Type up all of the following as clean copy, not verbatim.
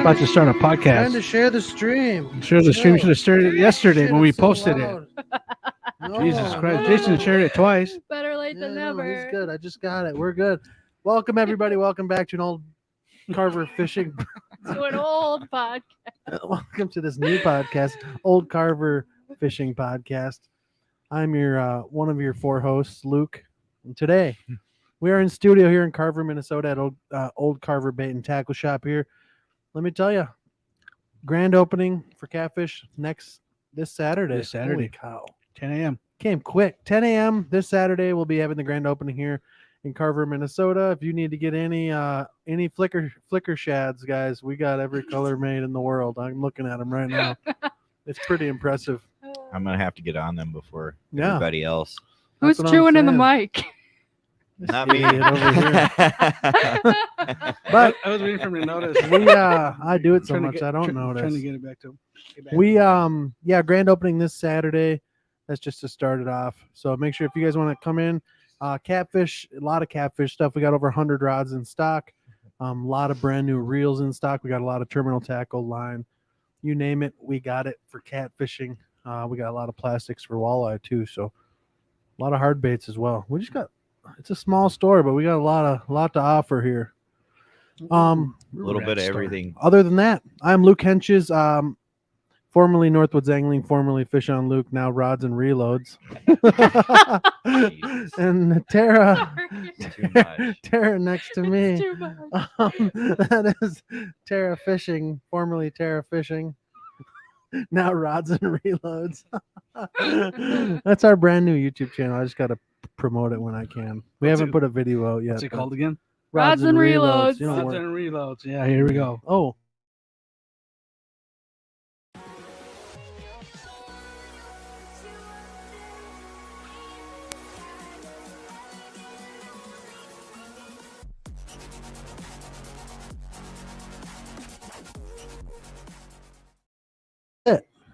about to start a podcast. Trying to share the stream. Share the stream. Should have started it yesterday Shit, when we it's so posted loud. it. Jesus Christ. Jason shared it twice. Better late than never. He's good. I just got it. We're good. Welcome, everybody. Welcome back to an old Carver Fishing. To an old podcast. Welcome to this new podcast, Old Carver Fishing Podcast. I'm your one of your four hosts, Luke. And today, we are in studio here in Carver, Minnesota at Old Carver Bait and Tackle Shop here. Let me tell you, grand opening for Catfish this Saturday. This Saturday. Holy cow. 10 a.m. Came quick. 10 a.m. this Saturday, we'll be having the grand opening here in Carver, Minnesota. If you need to get any flicker shads, guys, we got every color made in the world. I'm looking at them right now. It's pretty impressive. I'm gonna have to get on them before Yeah. everybody else. Who's That's what I'm chewing in the saying. mic? Not me. Idiot over here. But I was waiting for him to notice. I do it so Trying to much get- I don't Trying to notice. get it back to him. Grand opening this Saturday. That's just to start it off. So make sure if you guys want to come in, catfish, a lot of catfish stuff. We got over 100 rods in stock. A lot of brand new reels in stock. We got a lot of terminal tackle, line, you name it. We got it for catfishing. We got a lot of plastics for walleye too. So a lot of hard baits as well. It's a small store, but we got a lot to offer here. A little bit of everything. Other than that, I'm Luke Henches, formerly Northwoods Angling, formerly Fish on Luke, now Rods and Reloads. And Too much. Tara next to me. Too much. That is Tara Fishing, formerly Tara Fishing, now Rods and Reloads. That's our brand new YouTube channel. I just got to promote it when I can. We What's haven't it- put a video out yet. What's it but called again? Rods and Reloads. You know Rods what- and Reloads. Yeah, here we go. Oh.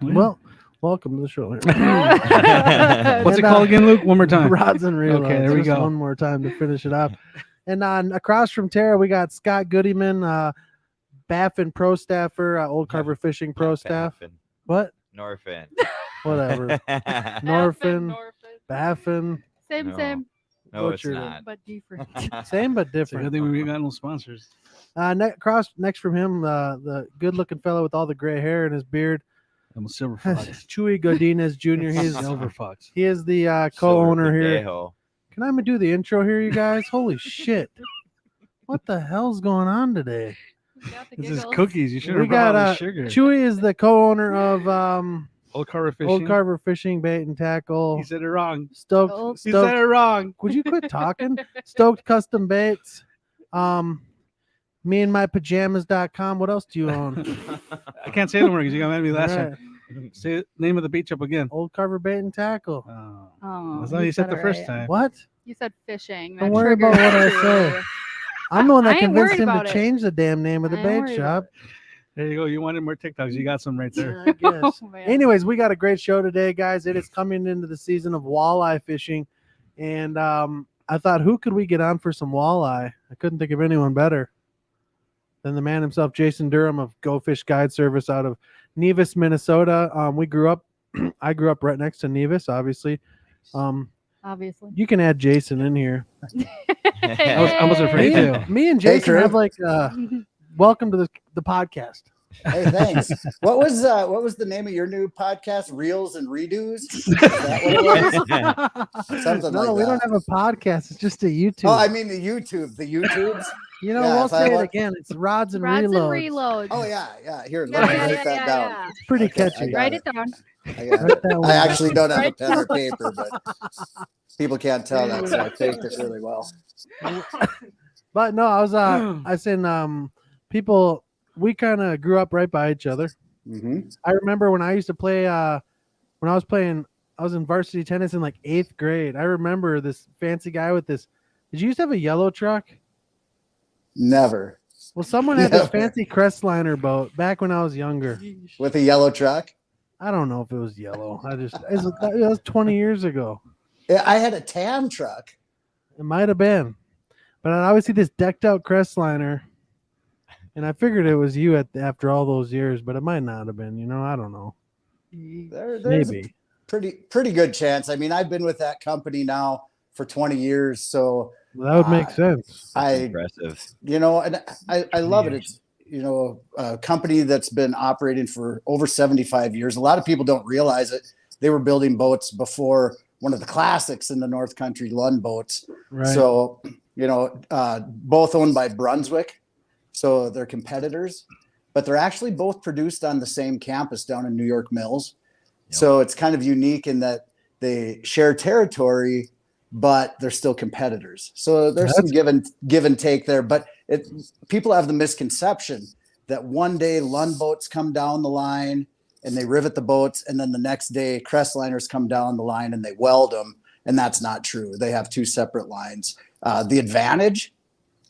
Well, welcome to the show. What's And, it called again, Luke? One more time. Rods and Reloads. Okay, there we Just go. One more time to finish it up. And across from Tara, we got Scott Goodyman, Baffin Pro Staffer, Old Carver Fishing Pro Staff. What? Norfin. Whatever. Norfin. Norfin, Baffin. Same, No. same, No, it's Butchered it. not. but different. Same but It's a different. good thing we got no sponsors. Next from him, the good-looking fellow with all the gray hair and his beard, I'm a silver fox. Chewy Godinez Jr. Silver fox. He is the co-owner here. Silver Can I do the intro here, you guys? Holy shit! What the hell's going on today? Got the This is giggles. cookies. You should We have brought got all the sugar. Chewy is the co-owner of Old Carver Fishing. Old Carver Fishing Bait and Tackle. He said it wrong. Stoked. He said it wrong. Would you quit talking? Stoked Custom Baits. Me and my pajamas.com. What else do you own? I can't say it anymore because you got mad at me last Right. time. Say the name of the beach up again. Old Carver Bait and Tackle. Oh. Oh, That's all you said the it first right. time. What? You said fishing. Don't That worry about triggered what I you. say. I'm the one that I ain't convinced worried him to about it. change the damn name of the I ain't bait worried shop. There you go. You wanted more TikToks. You got some right there. I guess. Oh, man. Anyways, we got a great show today, guys. It is coming into the season of walleye fishing. And I thought, who could we get on for some walleye? I couldn't think of anyone better than the man himself, Jason Durham of Go Fish Guide Service out of Nevis, Minnesota. I grew up right next to Nevis, obviously. Obviously. You can add Jason in here. I was afraid to. Me and Jason Drew. have welcome to the podcast. Hey, thanks. What was the name of your new podcast? Reels and Redos? Is that what it was? Something No, like we don't that. have a podcast. It's just a YouTube. Oh, I mean the YouTubes. You know, Yeah, we'll if I say it want- again. It's Rods and Rods Reloads. and Reloads. Oh yeah. Here, Yeah, let me yeah, write yeah, that yeah, down. yeah. It's pretty Okay, I catchy. got Write it. it down. I got it. Write that one I down. actually don't have a Right. pen or paper, but people can't tell that, so I faked it really well. But no, I said people, we kind of grew up right by each other. hmm I remember when I used to play when I was in varsity tennis in like 8th grade. I remember this fancy guy with this. Did you used to have a yellow truck? Never Well, someone had this Never. fancy Crestliner boat back when I was younger. with a yellow truck. I don't know if it was yellow. It was 20 years ago. Yeah, I had a tan truck. It might have been. But I'd always see this decked out Crestliner. And I figured it was you after all those years, but it might not have been. I don't know. There's Maybe. a pretty good chance. I mean, I've been with that company now for 20 years, so Well, that would make sense. That's impressive. and I love it. It's a company that's been operating for over 75 years. A lot of people don't realize it. They were building boats before one of the classics in the North Country, Lund boats. Right. So, both owned by Brunswick. So they're competitors, but they're actually both produced on the same campus down in New York Mills. Yep. So it's kind of unique in that they share territory, but they're still competitors. So there's some give and take there, but people have the misconception that one day Lund boats come down the line and they rivet the boats, and then the next day Crestliners come down the line and they weld them, and that's not true. They have two separate lines. The advantage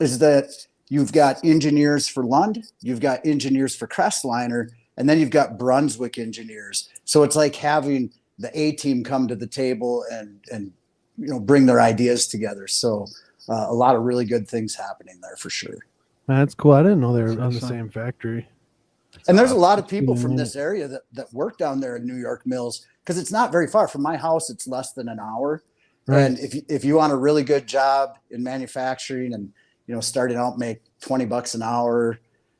is that you've got engineers for Lund, you've got engineers for Crestliner, and then you've got Brunswick engineers. So it's like having the A team come to the table and bring their ideas together. So a lot of really good things happening there for sure. That's cool. I didn't know they were on the same factory. And there's a lot of people from this area that work down there in New York Mills, because it's not very far from my house. It's less than an hour. Right. And if you want a really good job in manufacturing and starting out, make $20 an hour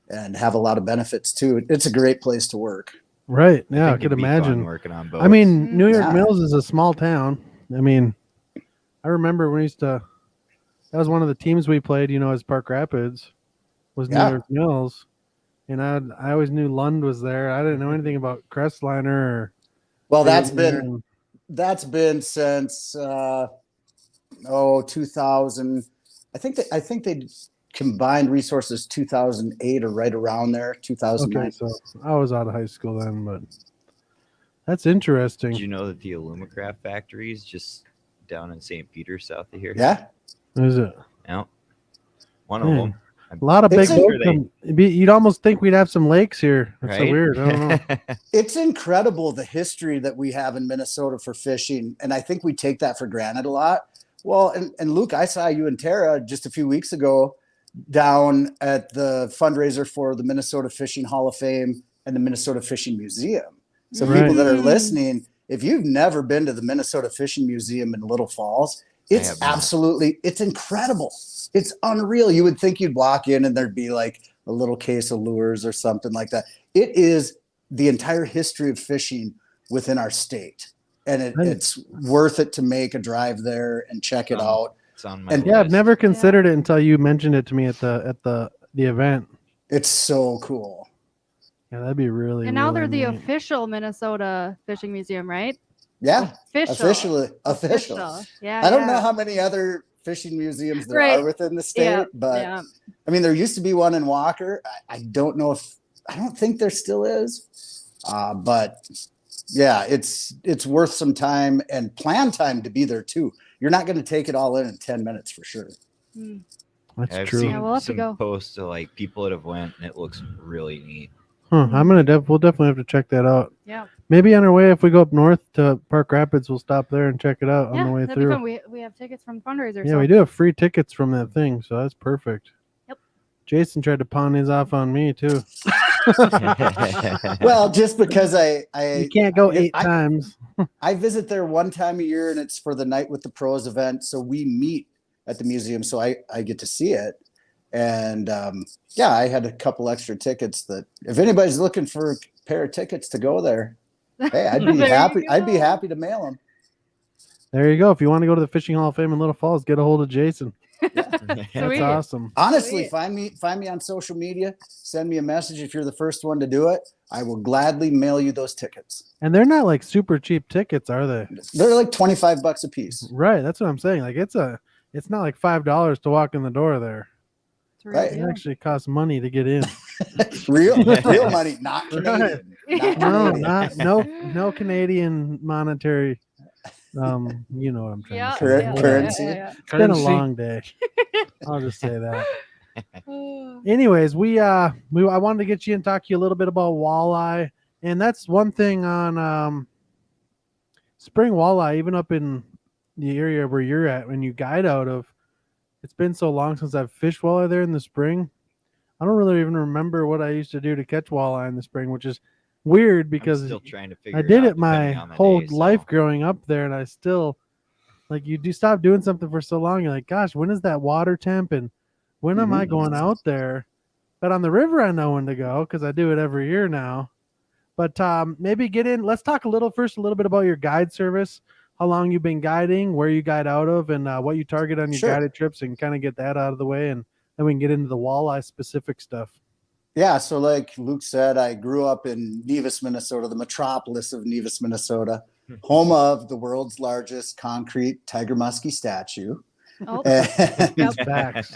and have a lot of benefits too, it's a great place to work. Right. Yeah, I could imagine working on boats. I mean, New York Mills is a small town. I mean, I remember when that was one of the teams we played, as Park Rapids was New York Mills. And I always knew Lund was there. I didn't know anything about Crestliner that's been since 2000. I think they combined resources 2008 or right around there, 2009. Okay, so I was out of high school then, but that's interesting. Did you know that the Alumacraft factory is just down in St. Peter, south of here? Yeah. Is it? Yeah. One of them. A lot of big boats. You'd almost think we'd have some lakes here. That's so weird. I don't know. It's incredible the history that we have in Minnesota for fishing, and I think we take that for granted a lot. Well, and Luke, I saw you and Tara just a few weeks ago down at the fundraiser for the Minnesota Fishing Hall of Fame and the Minnesota Fishing Museum. So people that are listening, if you've never been to the Minnesota Fishing Museum in Little Falls, it's incredible. It's unreal. You would think you'd walk in and there'd be like a little case of lures or something like that. It is the entire history of fishing within our state. And it's worth it to make a drive there and check it out. It's on my list. I've never considered it until you mentioned it to me at the event. It's so cool. Yeah, that'd be really. And now really they're the neat. official Minnesota Fishing Museum, right? Yeah, official. Yeah. I don't know how many other fishing museums there are within the state, but I mean, there used to be one in Walker. I don't think there still is, but yeah, it's worth some time and plan time to be there too. You're not going to take it all in 10 minutes for sure. That's I've true. seen we'll have to some go. posts of like people that have went, and it looks really neat. Huh, we'll definitely have to check that out. Yeah. Maybe on our way, if we go up north to Park Rapids, we'll stop there and check it out on the way that'd through. Be fun. We have tickets from the fundraiser. Yeah, so. we do have free tickets from that thing, so that's perfect. Yep. Jason tried to pawn his off on me too. Well, just because you can't go 8 times. I visit there one time a year, and it's for the Night with the Pros event. So we meet at the museum, so I get to see it. And I had a couple extra tickets that if anybody's looking for a pair of tickets to go there, hey, I'd be happy. I'd be happy to mail them. There you go. If you want to go to the Fishing Hall of Fame in Little Falls, get a hold of Jason. Yeah. That's awesome. Honestly, find me on social media. Send me a message if you're the first one to do it. I will gladly mail you those tickets. And they're not like super cheap tickets, are they? They're like $25 a piece. Right. That's what I'm saying. Like it's not like $5 to walk in the door there. Right. It actually costs money to get in. real money, not Canadian. Right. No Canadian monetary. You know what I'm trying to say. Currency. It's been a long day. I'll just say that. Anyways, I wanted to get you and talk to you a little bit about walleye, and that's one thing on spring walleye, even up in the area where you're at when you guide out of. It's been so long since I've fished walleye there in the spring. I don't really even remember what I used to do to catch walleye in the spring, which is weird because I'm still trying to figure I did out it my depending on the whole day, life so. growing up there, and I still like you do stop doing something for so long. You're like, gosh, when is that water temp, and when am I going out there? But on the river, I know when to go because I do it every year now. But maybe get in. Let's talk a little bit about your guide service. How long you've been guiding, where you guide out of, and what you target on your Sure. guided trips, and kind of get that out of the way, and then we can get into the walleye specific stuff. Yeah, so like Luke said, I grew up in Nevis, Minnesota, the metropolis of Nevis, Minnesota, home of the world's largest concrete tiger muskie statue. Oh, And Yep. Facts.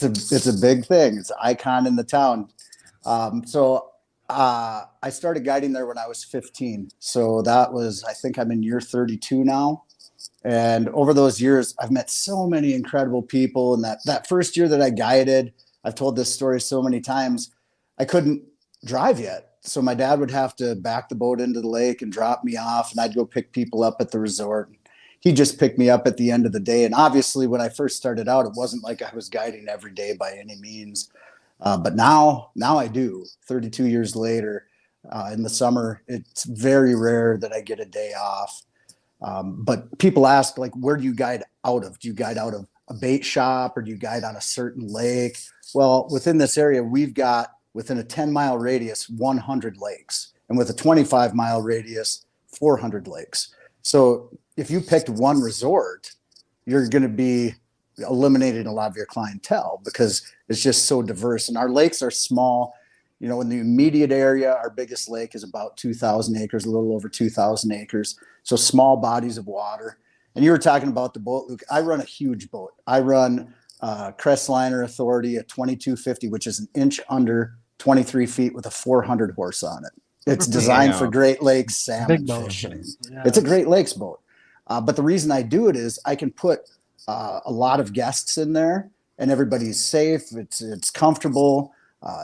it's a big thing. It's an icon in the town. I started guiding there when I was 15. So that was, I think I'm in year 32 now. And over those years, I've met so many incredible people. And that first year that I guided, I've told this story so many times, I couldn't drive yet. So my dad would have to back the boat into the lake and drop me off, and I'd go pick people up at the resort. He just picked me up at the end of the day. And obviously, when I first started out, it wasn't like I was guiding every day by any means. But now I do. 32 years later, in the summer, it's very rare that I get a day off. But people ask, like, where do you guide out of? Do you guide out of a bait shop, or do you guide on a certain lake? Well, within this area, we've got, within a 10-mile radius, 100 lakes. And with a 25-mile radius, 400 lakes. So if you picked one resort, you're going to be eliminating a lot of your clientele because it's just so diverse. And our lakes are small. You know, in the immediate area, our biggest lake is about 2,000 acres, a little over 2,000 acres. So small bodies of water. And you were talking about the boat, Luke. I run a huge boat. I run Crestliner Authority, a 2250, which is an inch under 23 feet with a 400 horse on it. It's designed for Great Lakes salmon fishing. Yeah. It's a Great Lakes boat. But the reason I do it is I can put a lot of guests in there, and everybody's safe. It's comfortable.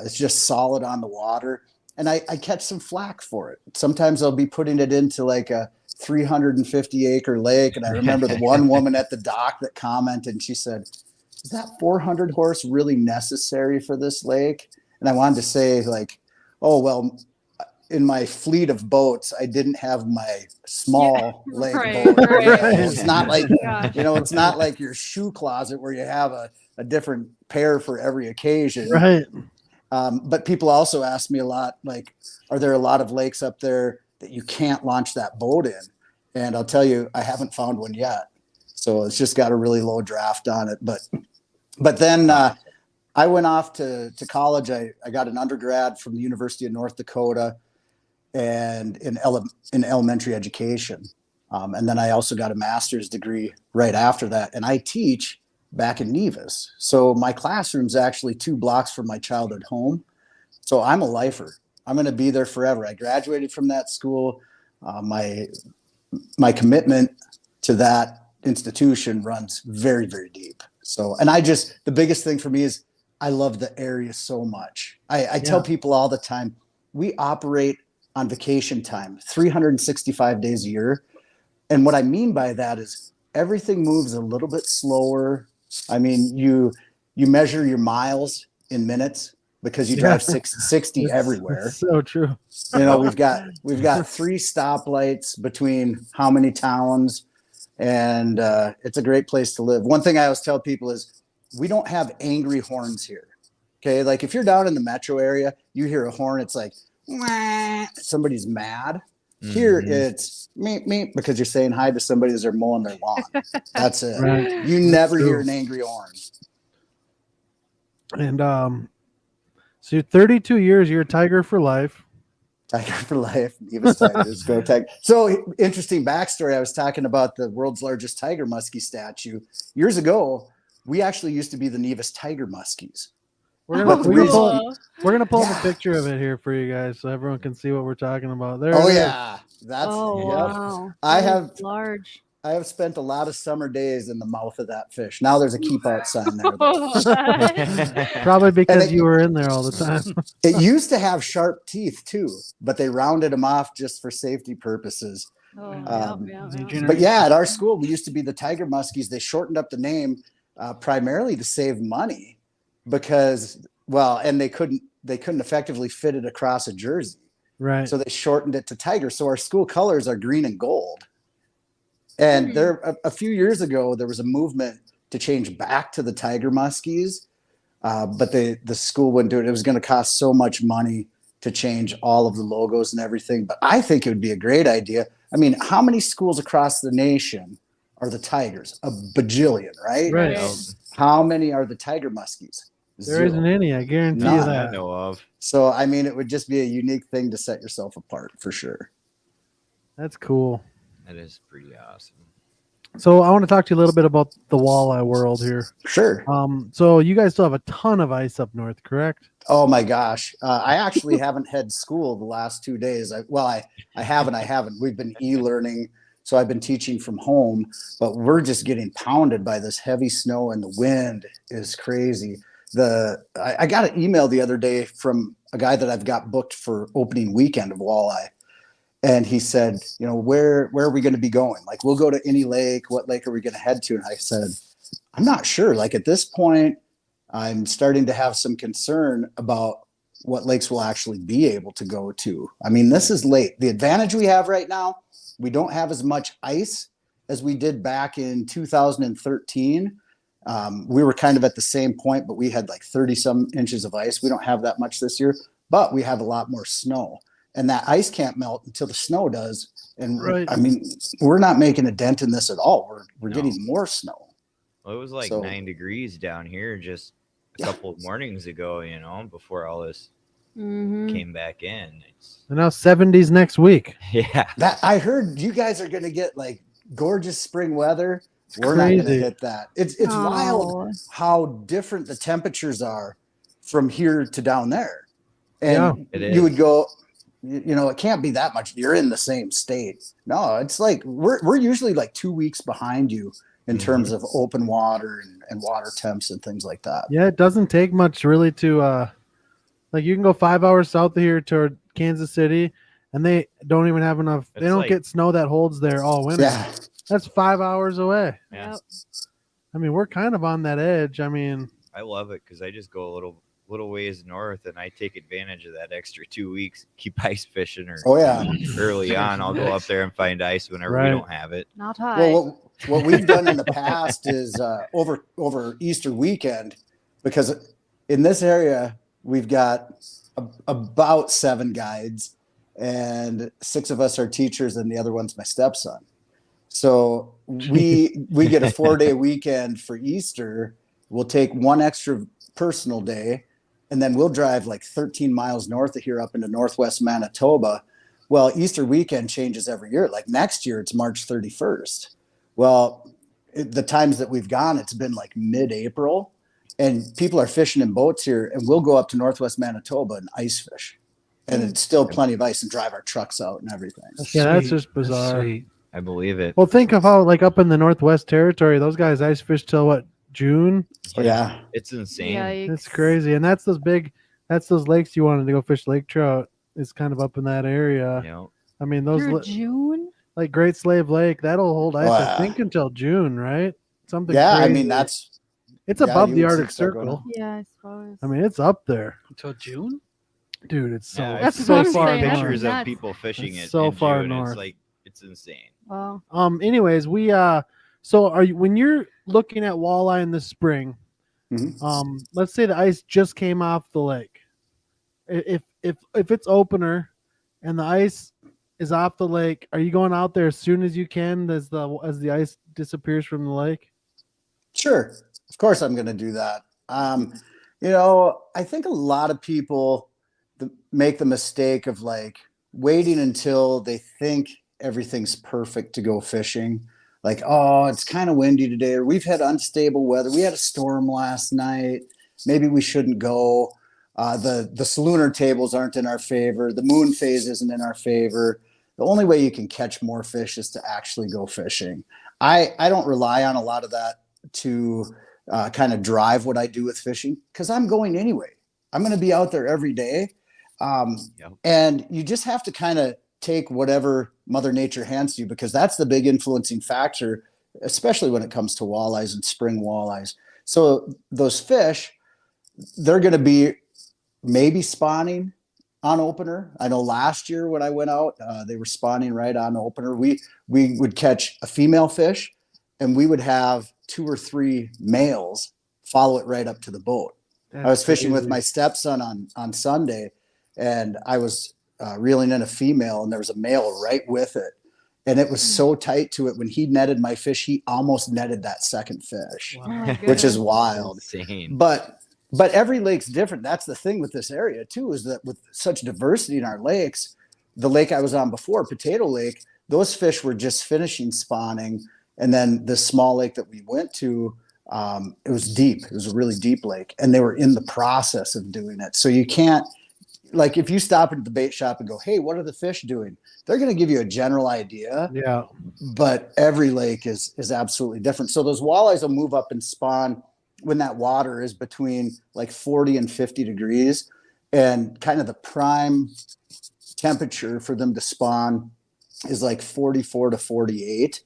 It's just solid on the water. And I catch some flack for it. Sometimes I'll be putting it into like a 350 acre lake. And I remember the one woman at the dock that commented, and she said, is that 400 horse really necessary for this lake? And I wanted to say, like, oh, well, in my fleet of boats, I didn't have my small lake boat. Right. It's not like, Gosh. it's not like your shoe closet where you have a different pair for every occasion. Right. But people also ask me a lot, like, are there a lot of lakes up there that you can't launch that boat in? And I'll tell you, I haven't found one yet. So it's just got a really low draft on it. But then I went off to college. I got an undergrad from the University of North Dakota and in elementary education. And then I also got a master's degree right after that. And I teach back in Nevis. So my classroom's actually 2 blocks from my childhood home. So I'm a lifer. I'm going to be there forever. I graduated from that school. My commitment to that institution runs very, very deep. So, and the biggest thing for me is I love the area so much. I tell people all the time, we operate on vacation time, 365 days a year. And what I mean by that is everything moves a little bit slower. I mean, you measure your miles in minutes because you drive 60 everywhere. It's so true. You know, we've got 3 stoplights between how many towns, and it's a great place to live. One thing I always tell people is we don't have angry horns here. Okay, like if you're down in the metro area, you hear a horn, it's like, wah, somebody's mad. Here it's meep, meep, because you're saying hi to somebody as they're mowing their lawn. That's it. Right. You never hear an angry horn. And so you're 32 years, you're a Tiger for life. Tiger for life. Nevis Tigers, go Tiger. So interesting backstory. I was talking about the world's largest tiger muskie statue. Years ago, we actually used to be the Nevis Tiger Muskies. We're But the reason- gonna pull up Yeah. a picture of it here for you guys so everyone can see what we're talking about. There. Oh it is. yeah, that's Oh, yep. wow. I That have is large. I have spent a lot of summer days in the mouth of that fish. Now there's a keep out sign there. Probably because it- you were in there all the time. It used to have sharp teeth too, but they rounded them off just for safety purposes. Oh, Um, yeah. But yeah, at our school, we used to be the Tiger Muskies. They shortened up the name primarily to save money because well, and they couldn't effectively fit it across a jersey. Right. So they shortened it to tiger. So our school colors are green and gold. And there, a few years ago, there was a movement to change back to the tiger muskies, but the school wouldn't do it. It was going to cost so much money to change all of the logos and everything. But I think it would be a great idea. I mean, how many schools across the nation are the Tigers? A bajillion, right? Right. How many are the tiger muskies? There Zero. isn't any. I guarantee you None. that. I know of. So, I mean, it would just be a unique thing to set yourself apart for sure. That's cool. That is pretty awesome. So I want to talk to you a little bit about the walleye world here. Sure. So you guys still have a ton of ice up north, correct? Oh my gosh. I actually haven't had school the last 2 days. I haven't. We've been e-learning. So I've been teaching from home, but we're just getting pounded by this heavy snow and the wind is crazy. I got an email the other day from a guy that I've got booked for opening weekend of Walleye. And he said, you know, where are we going to be going? Like, we'll go to any lake. What lake are we going to head to? And I said, I'm not sure. Like, at this point, I'm starting to have some concern about what lakes we'll actually be able to go to. I mean, this is late. The advantage we have right now, we don't have as much ice as we did back in 2013. We were kind of at the same point, but we had like 30 some inches of ice. We don't have that much this year, but we have a lot more snow. And that ice can't melt until the snow does. And Right. I mean, we're not making a dent in this at all. We're No. getting more snow. Well, it was like So- 9 degrees down here just a Yeah. couple of mornings ago, you know, before all this Mhm. came back in. It's, And now 70s next week. yeah. That I heard you guys are going to get like gorgeous spring weather. We're not going to crazy. hit that. It's wild Oh. how different the temperatures are from here to down there. And It you is. would go, you know, it can't be that much. You're in the same state. No, it's like we're usually like 2 weeks behind you in terms of open water and water temps and things like that. Yeah, it doesn't take much really to like you can go 5 hours south of here toward Kansas City and they don't even have enough. They It's don't like- get snow that holds there all winter. Yeah. That's 5 hours away. Yeah. Yep. I mean, we're kind of on that edge. I mean, I love it because I just go a little ways north and I take advantage of that extra 2 weeks, keep ice fishing or Oh yeah. early on. I'll go up there and find ice whenever Right. we don't have it. Not high. Well, what we've done in the past is over Easter weekend, because in this area we've got about 7 guides, and 6 of us are teachers, and the other one's my stepson. So we get a 4-day weekend for Easter. We'll take 1 extra personal day, and then we'll drive like 13 miles north of here up into northwest Manitoba. Well, Easter weekend changes every year. Like next year, it's March 31st. Well, the times that we've gone, it's been like mid-April, and people are fishing in boats here, and we'll go up to northwest Manitoba and ice fish. And it's still plenty of ice and drive our trucks out and everything. Yeah, that's just bizarre. sweet. I believe it. well, think of how like up in the Northwest Territory, those guys ice fish till what, June? Yeah. It's insane. Yikes. It's crazy. And that's those lakes you wanted to go fish lake trout. It's kind of up in that area. You know, I mean, those Through June? like Great Slave Lake, that'll hold ice, Wow. I think, until June, right? Something Yeah, I crazy. mean, that's it's yeah, above you the would see Arctic stuff going Circle. on. Yeah, I suppose. I mean, it's up there. Until June? Dude, it's so, yeah, That's it's what so I'm far saying. That's north. pictures of nuts. people fishing It's it so in far June. north. It's like it's insane. Wow. Anyways, we so are you when you're looking at walleye in the spring, Mhm. let's say the ice just came off the lake. If it's opener and the ice is off the lake, are you going out there as soon as you can as the ice disappears from the lake? Sure. Of course I'm going to do that. You know, I think a lot of people make the mistake of like waiting until they think everything's perfect to go fishing. Like, oh, it's kind of windy today, or we've had unstable weather. We had a storm last night. Maybe we shouldn't go. The lunar tables aren't in our favor. The moon phase isn't in our favor. The only way you can catch more fish is to actually go fishing. I don't rely on a lot of that to kind of drive what I do with fishing, because I'm going anyway. I'm going to be out there every day. And you just have to kind of take whatever Mother Nature hands to you, because that's the big influencing factor, especially when it comes to walleyes and spring walleyes. So those fish, they're going to be maybe spawning on opener. I know last year when I went out, they were spawning right on opener. We would catch a female fish, and we would have 2 or 3 males follow it right up to the boat. I was fishing with my stepson on Sunday, and I was reeling in a female, and there was a male right with it. And it was so tight to it. When he netted my fish, he almost netted that second fish, Oh my which is goodness. wild. Insane. But every lake's different. That's the thing with this area too, is that with such diversity in our lakes, the lake I was on before, Potato Lake, those fish were just finishing spawning. And then the small lake that we went to, it was deep. It was a really deep lake, and they were in the process of doing it. So you can't, like, if you stop at the bait shop and go, hey, what are the fish doing? They're going to give you a general idea. Yeah. But every lake is absolutely different. So those walleyes will move up and spawn when that water is between like 40 and 50 degrees, and kind of the prime temperature for them to spawn is like 44 to 48.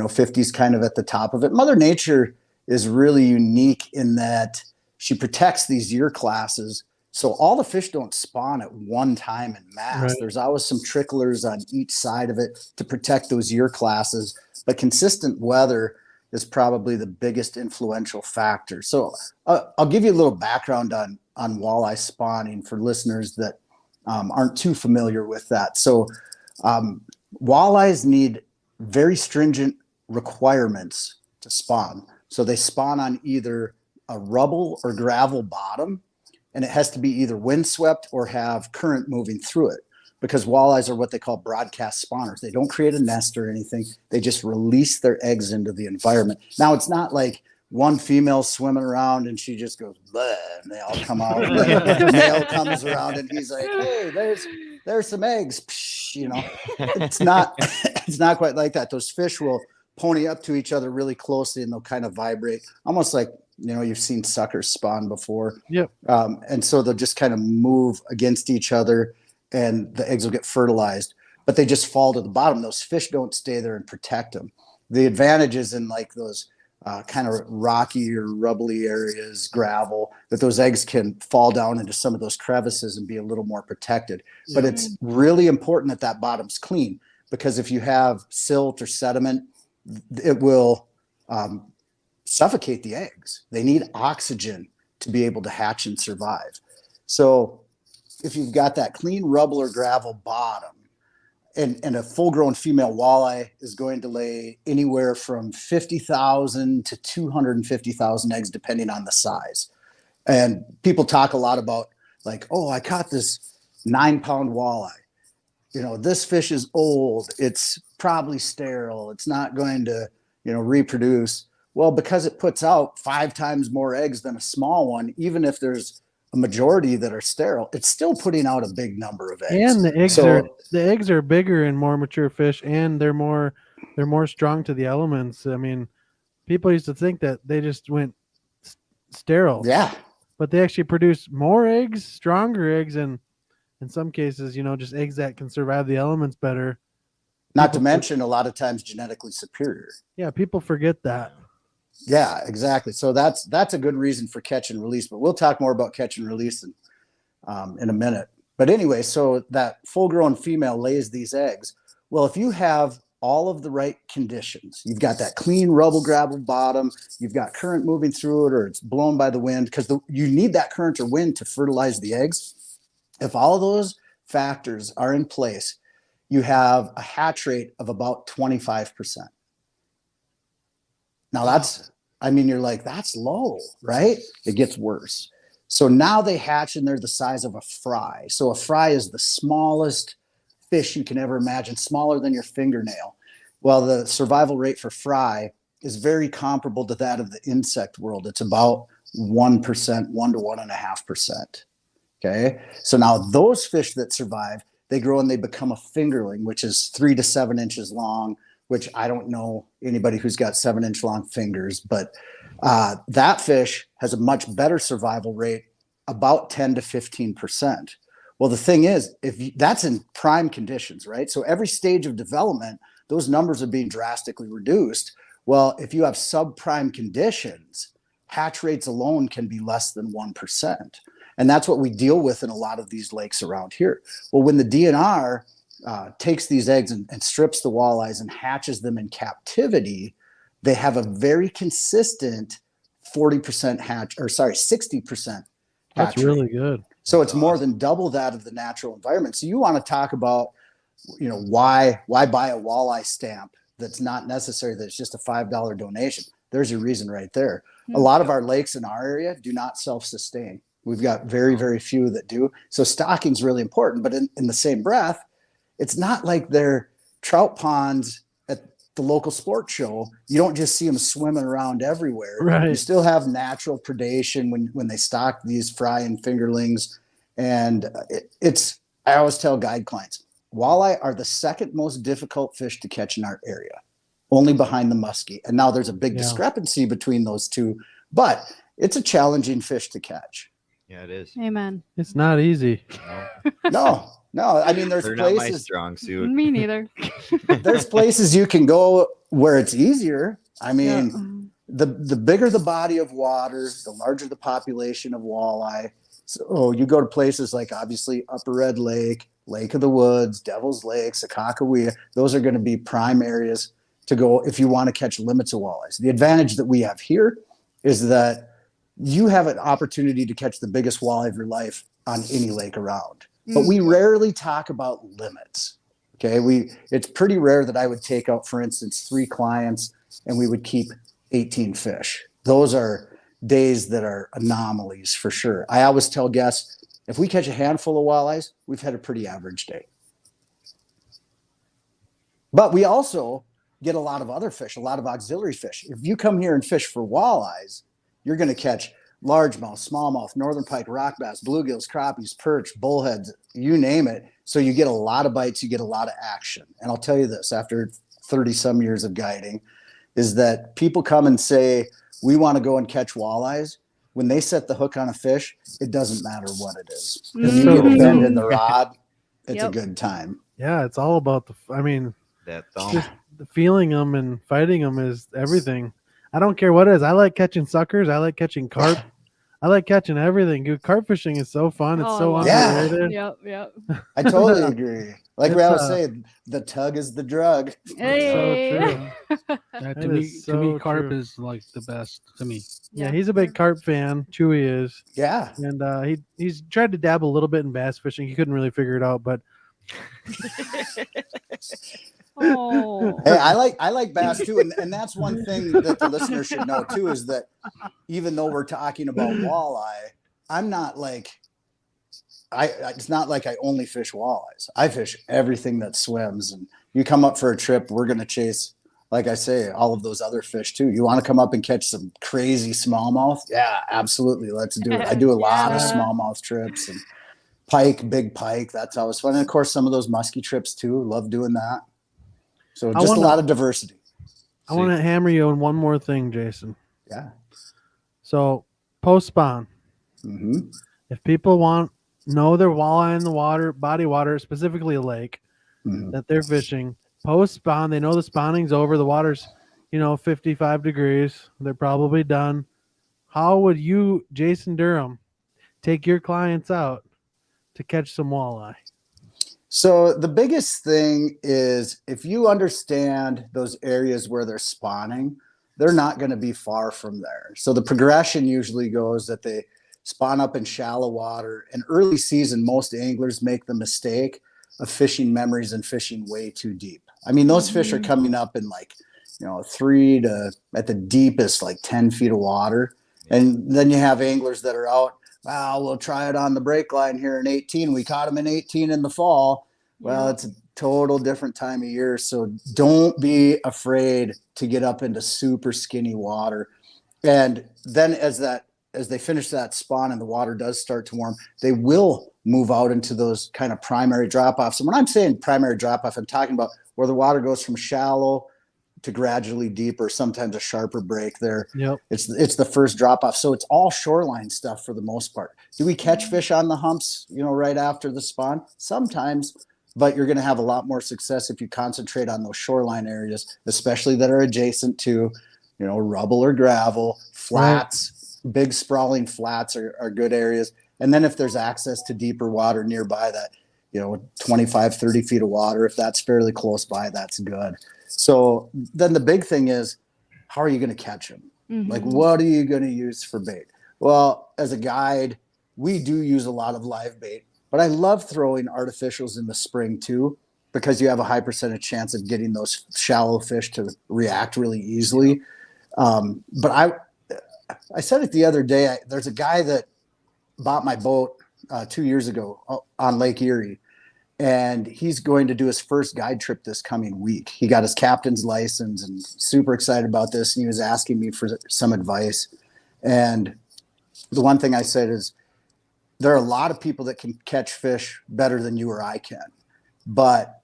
50 is kind of at the top of it. Mother Nature is really unique in that she protects these year classes. So all the fish don't spawn at one time in mass. Right. There's always some tricklers on each side of it to protect those year classes. But consistent weather is probably the biggest influential factor. So I'll give you a little background on walleye spawning for listeners that aren't too familiar with that. So walleyes need very stringent requirements to spawn. So they spawn on either a rubble or gravel bottom, and it has to be either windswept or have current moving through it, because walleyes are what they call broadcast spawners. They don't create a nest or anything. They just release their eggs into the environment. Now, it's not like one female swimming around and she just goes, bleh, and they all come out. And the male comes around and he's like, hey, there's some eggs. Psh, it's not quite like that. Those fish will pony up to each other really closely, and they'll kind of vibrate, almost like, you've seen suckers spawn before. Yep. And so they'll just kind of move against each other, and the eggs will get fertilized, but they just fall to the bottom. Those fish don't stay there and protect them. The advantage is in like those kind of rocky or rubbly areas, gravel, that those eggs can fall down into some of those crevices and be a little more protected. But it's really important that that bottom's clean, because if you have silt or sediment, it will suffocate the eggs. They need oxygen to be able to hatch and survive. So if you've got that clean rubble or gravel bottom, and a full-grown female walleye is going to lay anywhere from 50,000 to 250,000 eggs, depending on the size. And people talk a lot about, like, oh, I caught this 9-pound walleye. This fish is old. It's probably sterile. It's not going to, reproduce. Well, because it puts out 5 times more eggs than a small one, even if there's a majority that are sterile, it's still putting out a big number of eggs. And the eggs are bigger in more mature fish, and they're more strong to the elements. I mean, people used to think that they just went sterile. Yeah. But they actually produce more eggs, stronger eggs, and in some cases, just eggs that can survive the elements better. Not to mention, a lot of times genetically superior. Yeah, people forget that. Yeah, exactly. So that's a good reason for catch and release, but we'll talk more about catch and release in a minute. But anyway, so that full-grown female lays these eggs. Well, if you have all of the right conditions, you've got that clean rubble gravel bottom, you've got current moving through it, or it's blown by the wind, because you need that current or wind to fertilize the eggs. If all of those factors are in place, you have a hatch rate of about 25%. Now you're like, that's low, right? It gets worse. So now they hatch and they're the size of a fry. So a fry is the smallest fish you can ever imagine, smaller than your fingernail. Well, the survival rate for fry is very comparable to that of the insect world. It's about 1%, 1 to 1.5%. Okay. So now those fish that survive, they grow and they become a fingerling, which is 3 to 7 inches long, which I don't know anybody who's got 7-inch long fingers, but that fish has a much better survival rate, about 10 to 15%. Well, the thing is, that's in prime conditions, right? So every stage of development, those numbers are being drastically reduced. Well, if you have subprime conditions, hatch rates alone can be less than 1%. And that's what we deal with in a lot of these lakes around here. Well, when the DNR takes these eggs and strips the walleyes and hatches them in captivity, they have a very consistent 40% hatch, or sorry, 60% That's hatch really rate. good. So it's more than double that of the natural environment. So you want to talk about, why buy a walleye stamp that's not necessary, that's just a $5 donation. There's your reason right there. A lot of our lakes in our area do not self-sustain. We've got very, very few that do. So stocking is really important. But in the same breath, it's not like they're trout ponds at the local sports show. You don't just see them swimming around everywhere. Right. You still have natural predation when they stock these fry and fingerlings. And I always tell guide clients, walleye are the second most difficult fish to catch in our area, only behind the muskie. And now there's a big discrepancy between those two, but it's a challenging fish to catch. Yeah, it is. Amen. It's not easy. No. I mean, there's They're not my places. strong suit. Me neither. There's places you can go where it's easier. I mean, the bigger the body of water, the larger the population of walleye. So you go to places like obviously Upper Red Lake, Lake of the Woods, Devil's Lake, Sakakawea. Those are going to be prime areas to go if you want to catch limits of walleyes. The advantage that we have here is that you have an opportunity to catch the biggest walleye of your life on any lake around. But we rarely talk about limits. Okay, it's pretty rare that I would take out, for instance, 3 clients and we would keep 18 fish. Those are days that are anomalies for sure. I always tell guests, if we catch a handful of walleyes, we've had a pretty average day. But we also get a lot of other fish, a lot of auxiliary fish. If you come here and fish for walleyes, you're going to catch largemouth, smallmouth, northern pike, rock bass, bluegills, crappies, perch, bullheads, you name it. So you get a lot of bites, you get a lot of action. And I'll tell you this, after 30 some years of guiding, is that people come and say, we want to go and catch walleyes. When they set the hook on a fish, it doesn't matter what it is. If you get a bend in the rod, it's a good time. Yeah, it's all about That thumb. just feeling them and fighting them is everything. I don't care what it is. I like catching suckers. I like catching carp. I like catching everything. Dude, carp fishing is so fun. It's so Yeah. underrated. Yep. I totally agree. Like we always It's, say, the tug is the drug. Hey. So true. To That me, is so carp true. is like the best to me. Yeah, he's a big carp fan. Chewy is. Yeah. And he's tried to dabble a little bit in bass fishing. He couldn't really figure it out, but Oh. Hey, I like bass too, and that's one thing that the listener should know too, is that even though we're talking about walleye, I'm not like it's not like I only fish walleyes. I fish everything that swims, and you come up for a trip, we're gonna chase, like I say, all of those other fish too. You want to come up and catch some crazy smallmouth? Yeah, absolutely. Let's do it. I do a lot of smallmouth trips and pike, big pike. That's always fun. And of course, some of those musky trips too. Love doing that. So just a lot of diversity. I want to hammer you on one more thing, Jason. Yeah. So post spawn, Mm-hmm. if people know their walleye in the water, body water, specifically a lake that they're fishing, post spawn, they know the spawning's over. The water's, 55 degrees. They're probably done. How would you, Jason Durham, take your clients out to catch some walleye? So the biggest thing is if you understand those areas where they're spawning, they're not going to be far from there. So the progression usually goes that they spawn up in shallow water. And early season, most anglers make the mistake of fishing memories and fishing way too deep. I mean, those fish are coming up in 3 to at the deepest, 10 feet of water. And then you have anglers that are out, we'll try it on the break line here in 18. We caught them in 18 in the fall. Well, it's a total different time of year. So don't be afraid to get up into super skinny water. And then as they finish that spawn and the water does start to warm, they will move out into those kind of primary drop-offs. And when I'm saying primary drop-off, I'm talking about where the water goes from shallow to gradually deeper, sometimes a sharper break there. Yep. It's the first drop off. So it's all shoreline stuff for the most part. Do we catch fish on the humps, right after the spawn? Sometimes, but you're going to have a lot more success if you concentrate on those shoreline areas, especially that are adjacent to, rubble or gravel, flats, big sprawling flats are good areas. And then if there's access to deeper water nearby that, 25, 30 feet of water, if that's fairly close by, that's good. So then the big thing is, how are you going to catch them? Like, what are you going to use for bait? Well, as a guide, we do use a lot of live bait, but I love throwing artificials in the spring too, because you have a high percentage chance of getting those shallow fish to react really easily. But I said it the other day, there's a guy that bought my boat 2 years ago on Lake Erie, and he's going to do his first guide trip this coming week. He got his captain's license and super excited about this. And he was asking me for some advice. And the one thing I said is, there are a lot of people that can catch fish better than you or I can, but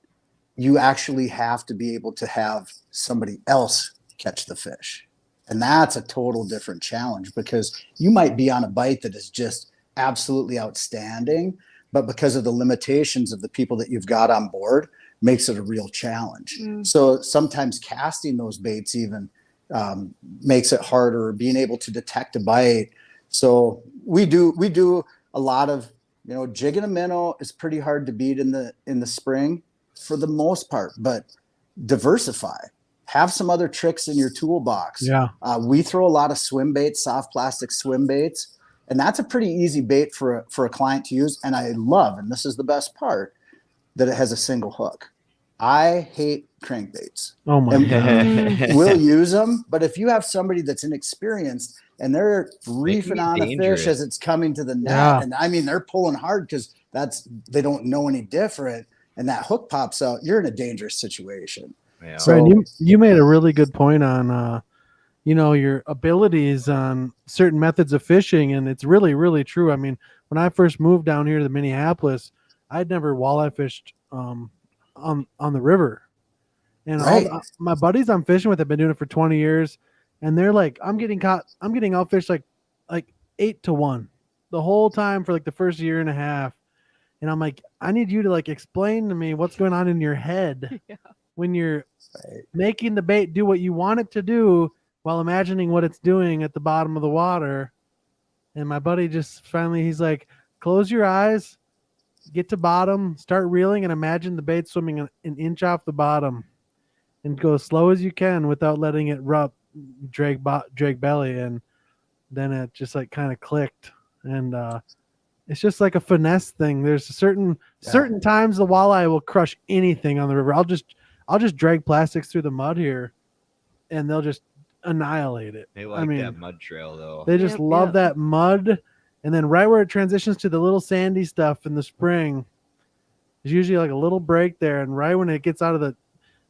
you actually have to be able to have somebody else catch the fish. And that's a total different challenge, because you might be on a bite that is just absolutely outstanding, but because of the limitations of the people that you've got on board, makes it a real challenge. So sometimes casting those baits even makes it harder, being able to detect a bite. So we do a lot of, jigging a minnow is pretty hard to beat in the spring for the most part, but diversify. Have some other tricks in your toolbox. Yeah. We throw a lot of swim baits, soft plastic swim baits, and that's a pretty easy bait for a client to use. And I love, and this is the best part, that it has a single hook. I hate crankbaits. Oh my God. We'll use them, but if you have somebody that's inexperienced and they're reefing on a fish as it's coming to the net, and I mean they're pulling hard because they don't know any different, and that hook pops out, you're in a dangerous situation. Yeah. So Brian, you made a really good point on your abilities on certain methods of fishing, and it's really, really true. I mean, when I first moved down here to Minneapolis, I'd never walleye fished on the river, and my buddies I'm fishing with have been doing it for 20 years, and they're like, I'm getting outfished like 8-1 the whole time for like the first year and a half, and I'm like, I need you to like explain to me what's going on in your head when you're making the bait do what you want it to do while imagining what it's doing at the bottom of the water. And my buddy just finally, he's like, close your eyes, get to bottom, start reeling, and imagine the bait swimming an inch off the bottom, and go as slow as you can without letting it drag belly. And then it just like kind of clicked. And it's just like a finesse thing. There's certain times the walleye will crush anything on the river. I'll just drag plastics through the mud here, and they'll just annihilate it. They like that mud trail, though. They just love that mud. And then right where it transitions to the little sandy stuff in the spring, there's usually like a little break there. And right when it gets out of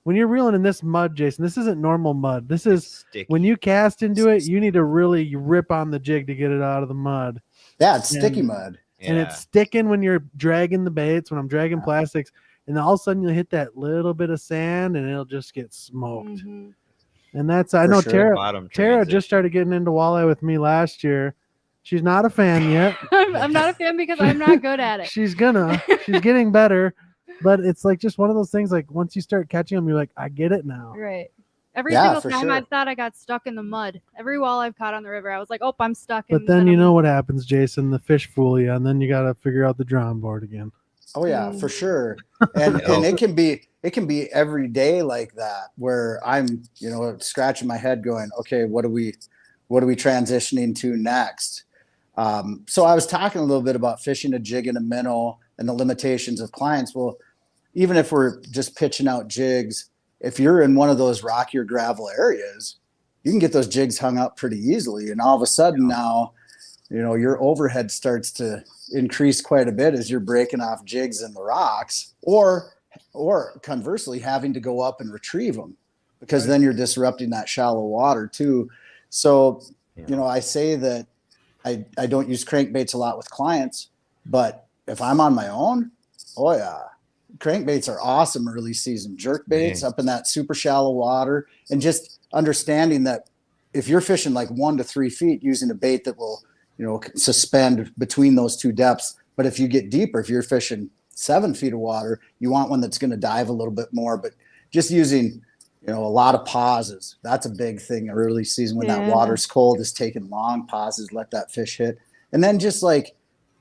when you're reeling in this mud, Jason, this isn't normal mud. This is sticky. When you cast into it, you need to really rip on the jig to get it out of the mud. Yeah, it's sticky mud. And it's sticking when you're dragging the baits, when I'm dragging plastics. And then all of a sudden you'll hit that little bit of sand and it'll just get smoked. And that's, I know Tara just started getting into walleye with me last year. She's not a fan yet. I'm not a fan because I'm not good at it. She's getting better, but it's like just one of those things. Like once you start catching them, you're like, I get it now. Right. Every single time I thought I got stuck in the mud. Every walleye I've caught on the river, I was like, oh, I'm stuck. But then you know what happens, Jason, the fish fool you, and then you got to figure out the drawing board again. Oh yeah, for sure. And it can be every day like that, where I'm, scratching my head going, okay, what are we transitioning to next? So I was talking a little bit about fishing a jig and a minnow and the limitations of clients. Well, even if we're just pitching out jigs, if you're in one of those rocky or gravel areas, you can get those jigs hung up pretty easily. And all of a sudden now, your overhead starts to increase quite a bit as you're breaking off jigs in the rocks, or conversely having to go up and retrieve them, because then you're disrupting that shallow water too. So, I say that I don't use crankbaits a lot with clients, but if I'm on my own, oh yeah, crankbaits are awesome early season jerk baits up in that super shallow water. And just understanding that if you're fishing like 1 to 3 feet, using a bait that will, suspend between those two depths. But if you get deeper, if you're fishing 7 feet of water, you want one that's going to dive a little bit more. But just using, You know, a lot of pauses. That's a big thing early season when that water's cold, is taking long pauses, let that fish hit. And then just like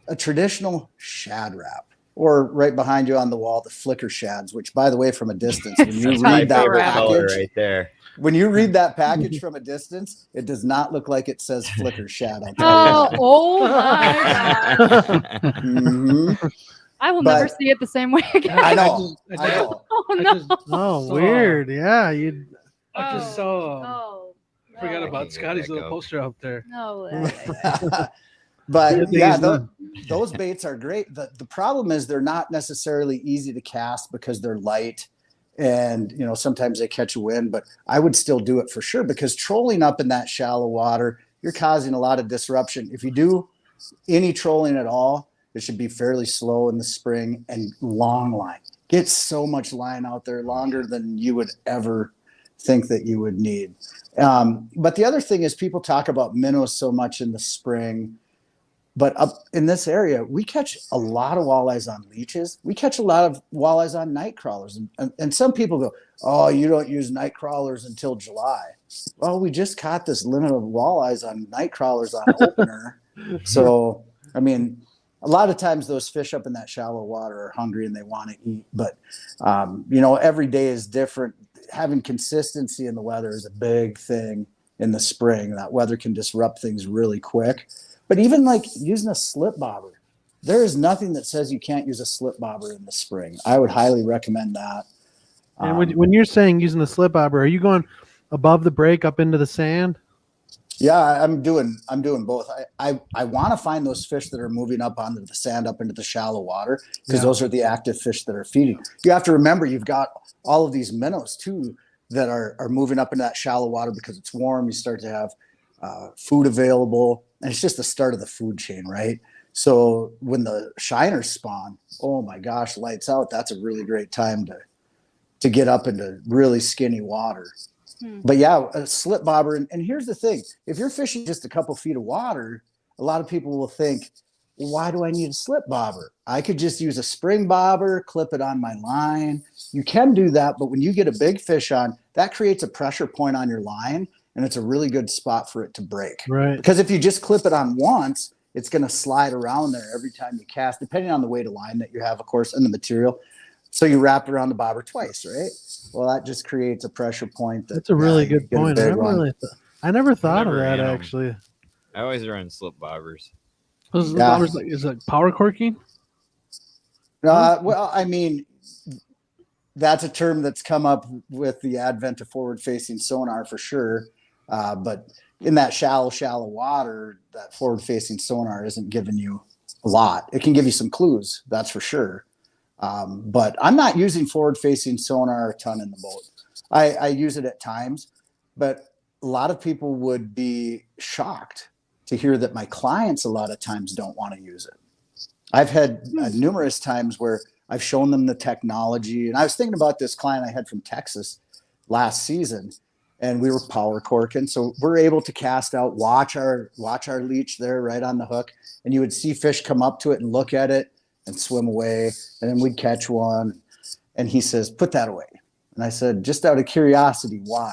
a traditional shad wrap, or right behind you on the wall, the flicker shads, which, by the way, from a distance, when you read that package, right there. When you read that package from a distance, it does not look like it says flicker shad. I'll tell you that. Oh my god. Mhm. I will never see it the same way again. I know. I know. Oh no. Oh, So, weird. Yeah, you. I just saw. Oh. Forgot no. about Scotty's little poster out there. No. But Good thing yeah, he's done. those baits are great. The problem is they're not necessarily easy to cast because they're light, and you know, sometimes they catch a wind. But I would still do it for sure, because trolling up in that shallow water, you're causing a lot of disruption. If you do any trolling at all, it should be fairly slow in the spring and long line. Get so much line out there, longer than you would ever think that you would need. But the other thing is, people talk about minnows so much in the spring, but up in this area, we catch a lot of walleyes on leeches. We catch a lot of walleyes on night crawlers. And some people go, oh, you don't use night crawlers until July. Well, we just caught this limit of walleyes on night crawlers on opener. So, I mean, a lot of times those fish up in that shallow water are hungry and they want to eat. But, you know, every day is different. Having consistency in the weather is a big thing in the spring. That weather can disrupt things really quick. But even like using a slip bobber, there is nothing that says you can't use a slip bobber in the spring. I would highly recommend that. And when you're saying using the slip bobber, are you going above the break up into the sand? Yeah, I'm doing both. I want to find those fish that are moving up onto the sand, up into the shallow water, because those are the active fish that are feeding. You have to remember, you've got all of these minnows too that are moving up into that shallow water because it's warm. You start to have food available, and it's just the start of the food chain, right? So when the shiners spawn, oh my gosh, lights out. That's a really great time to get up into really skinny water. But yeah, a slip bobber. And here's the thing. If you're fishing just a couple feet of water, a lot of people will think, why do I need a slip bobber? I could just use a spring bobber, clip it on my line. You can do that, but when you get a big fish on, that creates a pressure point on your line, and it's a really good spot for it to break. Right. Because if you just clip it on once, it's going to slide around there every time you cast, depending on the weight of line that you have, of course, and the material. So you wrap it around the bobber twice, right? Well, that just creates a pressure point. That's a really good point. I never thought of that, actually. I always run slip bobbers. Is it power corking? Well, I mean, that's a term that's come up with the advent of forward-facing sonar for sure. But in that shallow water, that forward-facing sonar isn't giving you a lot. It can give you some clues, that's for sure. But I'm not using forward-facing sonar a ton in the boat. I use it at times, but a lot of people would be shocked to hear that my clients a lot of times don't want to use it. I've had numerous times where I've shown them the technology, and I was thinking about this client I had from Texas last season, and we were power corking. So we're able to cast out, watch our leech there right on the hook, and you would see fish come up to it and look at it and swim away, and then we'd catch one. And he says, put that away. And I said, just out of curiosity, why?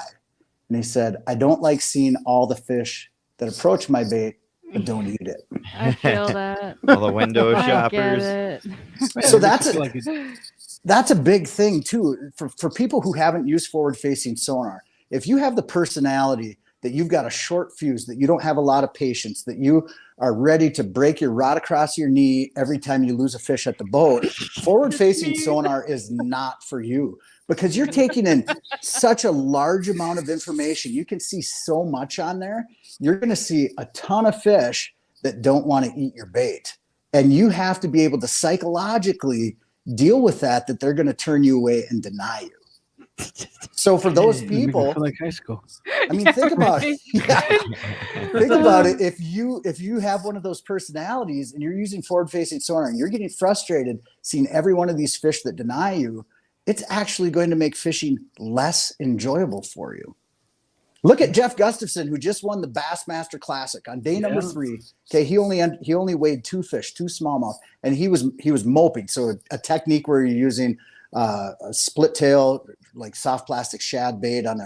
And he said, I don't like seeing all the fish that approach my bait but don't eat it. I feel that. All the window I shoppers. get it. So that's a big thing too for people who haven't used forward-facing sonar. If you have the personality that you've got a short fuse, that you don't have a lot of patience, that you are ready to break your rod across your knee every time you lose a fish at the boat, forward-facing sonar is not for you, because you're taking in such a large amount of information. You can see so much on there. You're going to see a ton of fish that don't want to eat your bait. And you have to be able to psychologically deal with that they're going to turn you away and deny you. So for those people, like high school. I mean, think about it. Yeah. Think about it. If you have one of those personalities and you're using forward-facing sonar and you're getting frustrated seeing every one of these fish that deny you, it's actually going to make fishing less enjoyable for you. Look at Jeff Gustafson, who just won the Bassmaster Classic on day number 3. Okay, he only weighed 2 fish, 2 smallmouth, and he was moping. So a technique where you're using a split tail, like soft plastic shad bait on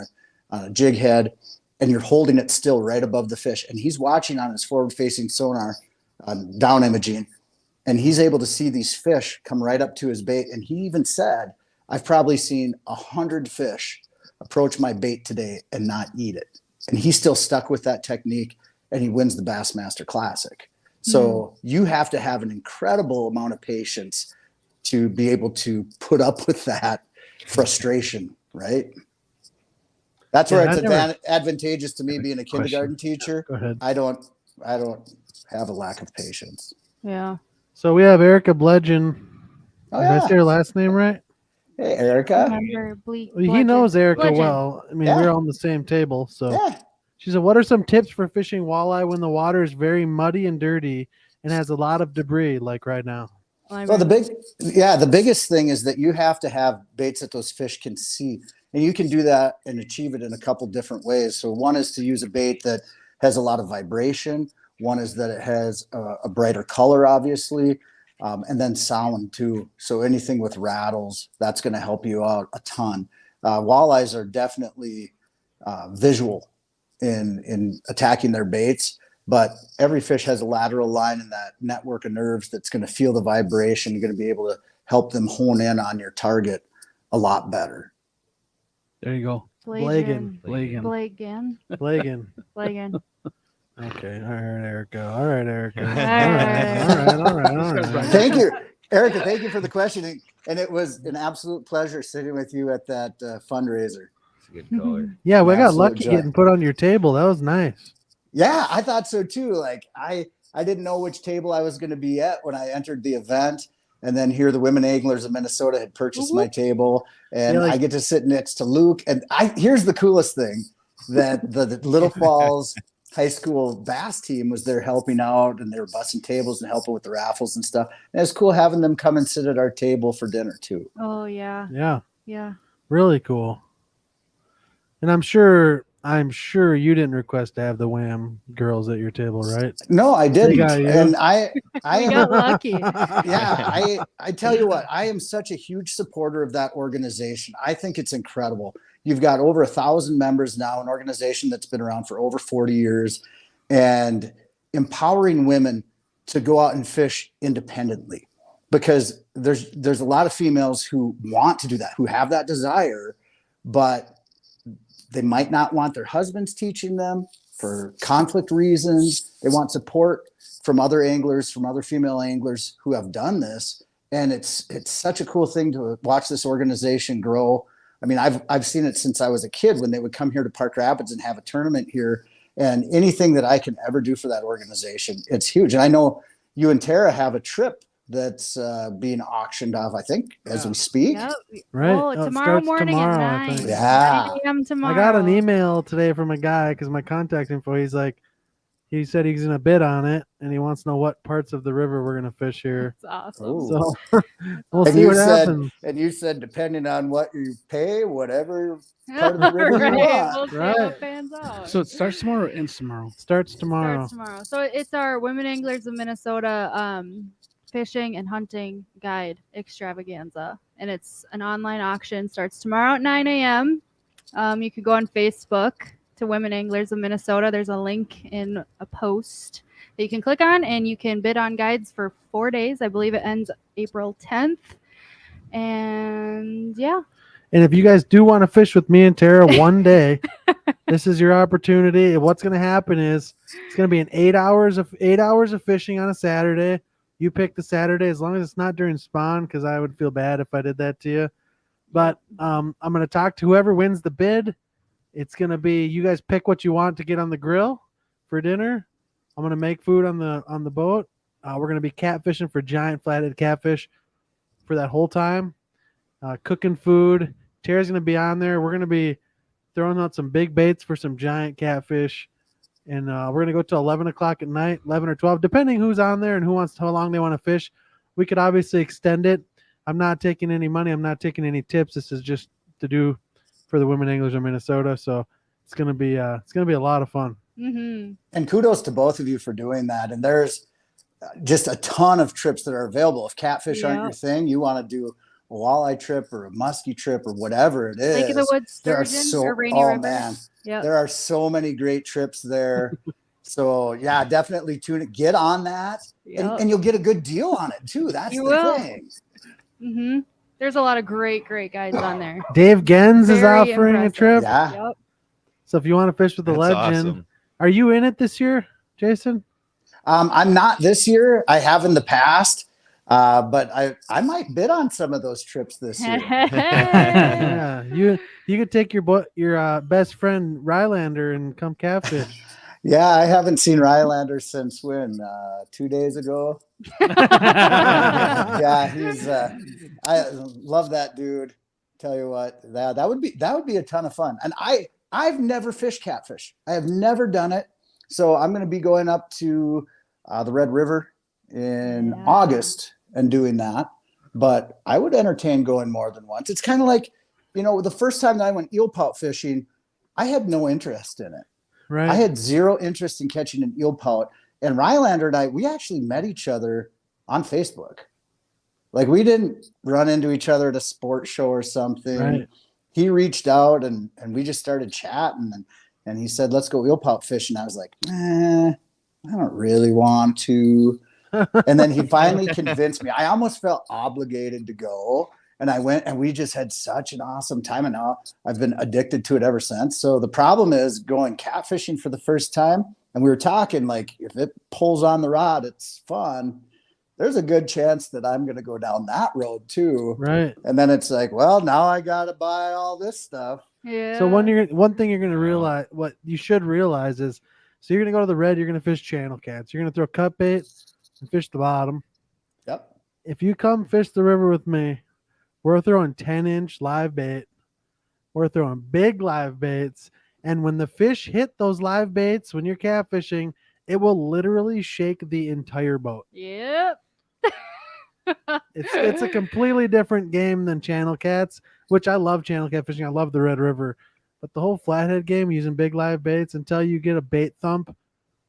a jig head, and you're holding it still right above the fish. And he's watching on his forward facing sonar, down imaging, and he's able to see these fish come right up to his bait. And he even said, I've probably seen 100 fish approach my bait today and not eat it. And he's still stuck with that technique, and he wins the Bassmaster Classic. So you have to have an incredible amount of patience to be able to put up with that frustration, right? That's where it's advantageous to me being a kindergarten teacher. Go ahead. I don't have a lack of patience. Yeah. So we have Erica Bludgeon. Oh, Did I yeah. say her last name right? Hey, Erica. Remember He knows Erica Bludgeon. well. I mean, Yeah. we're on the same table. So Yeah. she said, what are some tips for fishing walleye when the water is very muddy and dirty and has a lot of debris like right now? So the biggest thing is that you have to have baits that those fish can see. And you can do that and achieve it in a couple different ways. So one is to use a bait that has a lot of vibration. One is that it has a brighter color, obviously, and then sound too. So anything with rattles, that's going to help you out a ton. Walleyes are definitely visual in attacking their baits, but every fish has a lateral line in that network of nerves that's going to feel the vibration. You're going to be able to help them hone in on your target a lot better. There you go. Blagan. Blagan. Blagan. Blagan. Blagan. Okay. All right, Erica. All right, Erica. All right. All right. Thank you, Erica. Thank you for the question. And it was an absolute pleasure sitting with you at that fundraiser. It's a good color. Yeah, we got Absolute lucky joy. getting put on your table. That was nice. Yeah, I thought so too. Like I didn't know which table I was going to be at when I entered the event. And then here the Women Anglers of Minnesota had purchased my table, and I get to sit next to Luke. And here's the coolest thing, that the Little Falls high school bass team was there helping out, and they were bussing tables and helping with the raffles and stuff. And it's cool having them come and sit at our table for dinner too. Oh yeah. Yeah. Yeah. Really cool. And I'm sure you didn't request to have the Wham girls at your table, right? No, I didn't. got you. And I We am got lucky. yeah, I tell you what, I am such a huge supporter of that organization. I think it's incredible. You've got over 1,000 members now, an organization that's been around for over 40 years, and empowering women to go out and fish independently, because there's a lot of females who want to do that, who have that desire, but they might not want their husbands teaching them for conflict reasons. They want support from other anglers, from other female anglers who have done this. And it's such a cool thing to watch this organization grow. I mean, I've seen it since I was a kid when they would come here to Park Rapids and have a tournament here, and anything that I can ever do for that organization, it's huge. And I know you and Tara have a trip that's being auctioned off, I think, as we speak. Yep. Right. Oh, It tomorrow starts morning tomorrow, at I 9. think. Yeah. 9 a.m. tomorrow. I got an email today from a guy because my contact info, he said he's going to bid on it, and he wants to know what parts of the river we're going to fish here. That's awesome. Ooh. So we'll And see you what said- happens. And you said, depending on what you pay, whatever part of the river you Right. want. We'll see Right. what pans out. So it starts tomorrow or ends tomorrow? Starts tomorrow. Starts tomorrow. So it's our Women Anglers of Minnesota fishing and hunting guide extravaganza, and it's an online auction. Starts tomorrow at 9 a.m. You could go on Facebook to Women Anglers of Minnesota. There's a link in a post that you can click on, and you can bid on guides for 4 days. I believe it ends April 10th. And yeah. And if you guys do want to fish with me and Tara one day, this is your opportunity. What's going to happen is it's going to be 8 hours of fishing on a Saturday. You pick the Saturday, as long as it's not during spawn, because I would feel bad if I did that to you. But I'm going to talk to whoever wins the bid. It's going to be, you guys pick what you want to get on the grill for dinner. I'm going to make food on the boat. We're going to be catfishing for giant flathead catfish for that whole time. Cooking food. Tara's going to be on there. We're going to be throwing out some big baits for some giant catfish. And we're going to go till 11 o'clock at night, 11 or 12, depending who's on there and how long they want to fish. We could obviously extend it. I'm not taking any money. I'm not taking any tips. This is just to do for the Women Anglers of Minnesota. So it's going to be a lot of fun. Mm-hmm. And kudos to both of you for doing that. And there's just a ton of trips that are available. If catfish aren't your thing, you want to do a walleye trip or a muskie trip or whatever it is, Lake of the Woods there are sturgeon so or Rainy River. man, Yep. there are so many great trips there. So yeah, definitely tune it. Get on that, Yep. and you'll get a good deal on it too. That's You the will. thing. Mm-hmm. There's a lot of great guides on there. Dave Gens is Very offering impressive. a trip. Yeah. Yep. So if you want to fish with the That's legend, awesome. are you in it this year, Jason? I'm not this year. I have in the past, but I might bid on some of those trips this year. Yeah, you could take your best friend Rylander and come catfish. Yeah, I haven't seen Rylander since when? 2 days ago. Yeah, he's. I love that dude. Tell you what, that would be a ton of fun. And I've never fished catfish. I have never done it. So I'm going to be going up to the Red River in Yeah. August and doing that. But I would entertain going more than once. It's kind of like, the first time that I went eel pout fishing, I had no interest in it. Right. I had zero interest in catching an eel pout. And Rylander and we actually met each other on Facebook. Like, we didn't run into each other at a sports show or something. Right. He reached out and we just started chatting and he said, let's go eel pout fishing. I was like, I don't really want to. And then he finally convinced me. I almost felt obligated to go. And I went and we just had such an awesome time. And now I've been addicted to it ever since. So the problem is going catfishing for the first time. And we were talking, like, if it pulls on the rod, it's fun. There's a good chance that I'm going to go down that road too. Right. And then it's like, well, now I got to buy all this stuff. Yeah. So one thing you're going to realize, what you should realize is, so you're going to go to the Red, you're going to fish channel cats. You're going to throw cut bait and fish the bottom. Yep. If you come fish the river with me, we're throwing 10-inch live bait. We're throwing big live baits. And when the fish hit those live baits, when you're catfishing, it will literally shake the entire boat. Yep. It's a completely different game than channel cats, which I love channel cat fishing. I love the Red River. But the whole flathead game using big live baits until you get a bait thump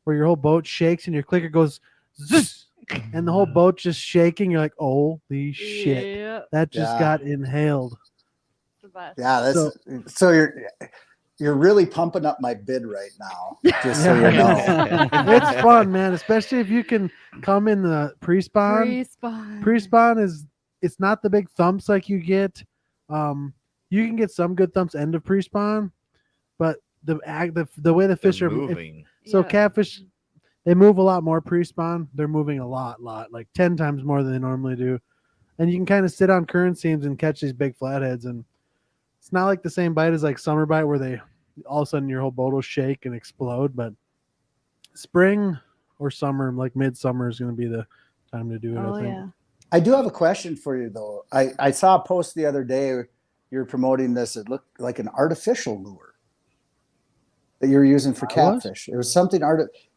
where your whole boat shakes and your clicker goes zzz, and the whole boat's just shaking. You're like, holy shit. Yep. That just Yeah. got inhaled. The best. Yeah. So you're really pumping up my bid right now, just so you know. It's fun, man, especially if you can come in the pre-spawn. Respawn. Pre-spawn it's not the big thumps like you get. You can get some good thumps end of pre-spawn, but the way the fish They're are moving. so Yeah. catfish, they move a lot more pre-spawn. They're moving a lot, like 10 times more than they normally do. And you can kind of sit on current seams and catch these big flatheads. And it's not like the same bite as like summer bite where they all of a sudden your whole boat will shake and explode. But spring or summer, like midsummer, is going to be the time to do it. Oh I think. yeah. I do have a question for you, though. I saw a post the other day. You're promoting this. It looked like an artificial lure that you're using for catfish. It was something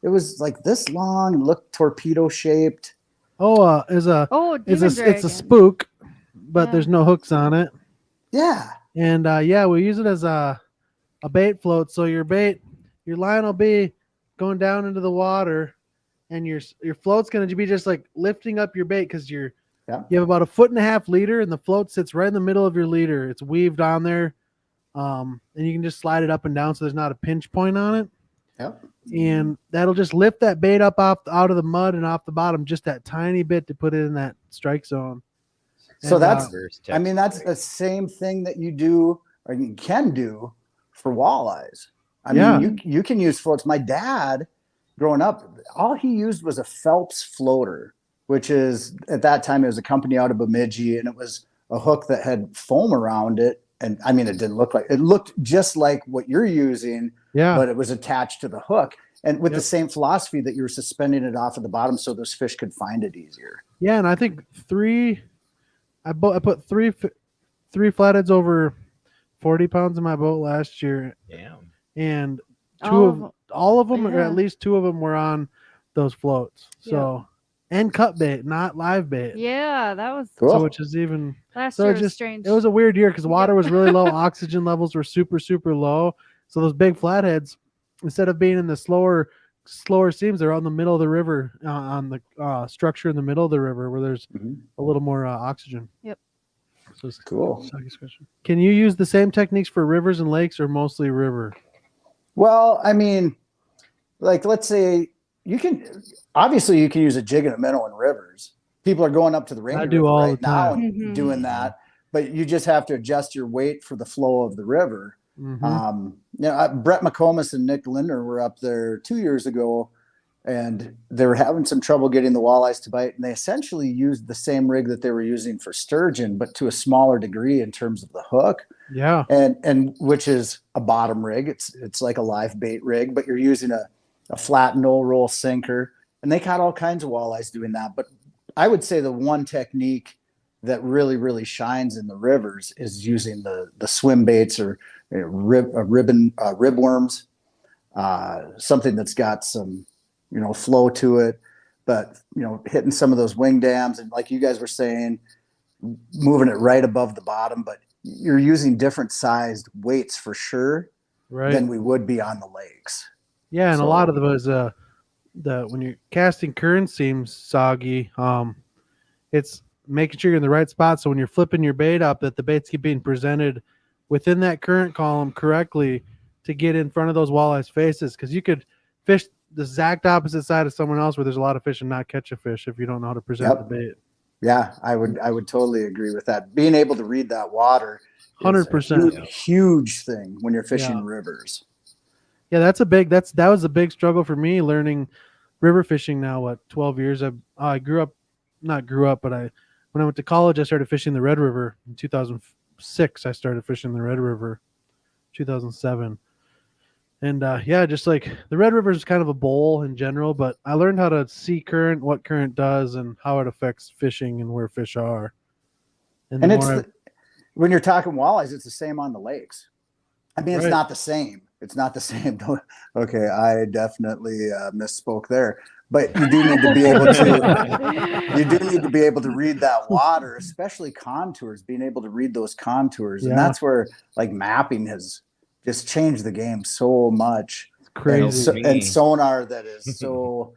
it was like this long and looked torpedo shaped. Oh, Oh, it's demon a dragon. spook, but Yeah. there's no hooks on it. Yeah. And we use it as a bait float. So your line will be going down into the water, and your float's going to be just like lifting up your bait because you have about 1.5 feet leader, and the float sits right in the middle of your leader. It's weaved on there, and you can just slide it up and down so there's not a pinch point on it. Yep. And that'll just lift that bait up out of the mud and off the bottom just that tiny bit to put it in that strike zone. So And, that's First I mean, that's the same thing that you do or you can do for walleyes. I mean, you can use floats. My dad, growing up, all he used was a Phelps floater, which is at that time it was a company out of Bemidji, and it was a hook that had foam around it. And I mean, it looked just like what you're using, but it was attached to the hook. And with the same philosophy that you were suspending it off at the bottom so those fish could find it easier. Yeah, and I think I put three flatheads over 40 pounds in my boat last year. Damn. And All of them, or yeah. at least 2 of them, were on those floats. So, and cut bait, not live bait. Yeah, that was Cool. So which is even last so year. it Was strange. It was a weird year because water was really low, oxygen levels were super, super low. So those big flatheads, instead of being in the slower seams, they're out in the middle of the river, on the structure in the middle of the river where there's a little more oxygen. Yep. So Cool. Sagi's question. Can you use the same techniques for rivers and lakes, or mostly river? Well, I mean, like, let's say you can use a jig and a minnow in rivers. People are going up to the Rainy do River all right the now time. and doing that, but you just have to adjust your weight for the flow of the river. Brett McComas and Nick Linder were up there 2 years ago, and they were having some trouble getting the walleyes to bite, and they essentially used the same rig that they were using for sturgeon, but to a smaller degree in terms of the hook. Yeah. And which is a bottom rig. It's like a live bait rig, but you're using a flat no roll sinker, and they caught all kinds of walleyes doing that. But I would say the one technique that really, really shines in the rivers is using the swim baits or rib worms, something that's got some, flow to it, but, hitting some of those wing dams and, like you guys were saying, moving it right above the bottom, but you're using different sized weights for sure than we would be on the lakes. Yeah. And a lot of those, when you're casting current seams, Soggy, it's making sure you're in the right spot. So when you're flipping your bait up, that the baits keep being presented within that current column correctly to get in front of those walleyes' faces. Because you could fish the exact opposite side of someone else where there's a lot of fish and not catch a fish if you don't know how to present the bait. Yeah, I would totally agree with that. Being able to read that water, 100%, huge thing when you're fishing rivers. Yeah, that was a big struggle for me learning river fishing. Now, 12 years? I when I went to college, I started fishing the Red River in 2006. I started fishing the Red River, 2007. And just like the Red River is kind of a bowl in general, but I learned how to see current, what current does, and how it affects fishing and where fish are. And when you're talking walleyes, it's the same on the lakes. I mean, it's not the same. It's not the same. Okay, I definitely misspoke there. But you do need to be able to read that water, especially contours, being able to read those contours. And that's where like mapping has just changed the game so much. It's crazy. And sonar that is so,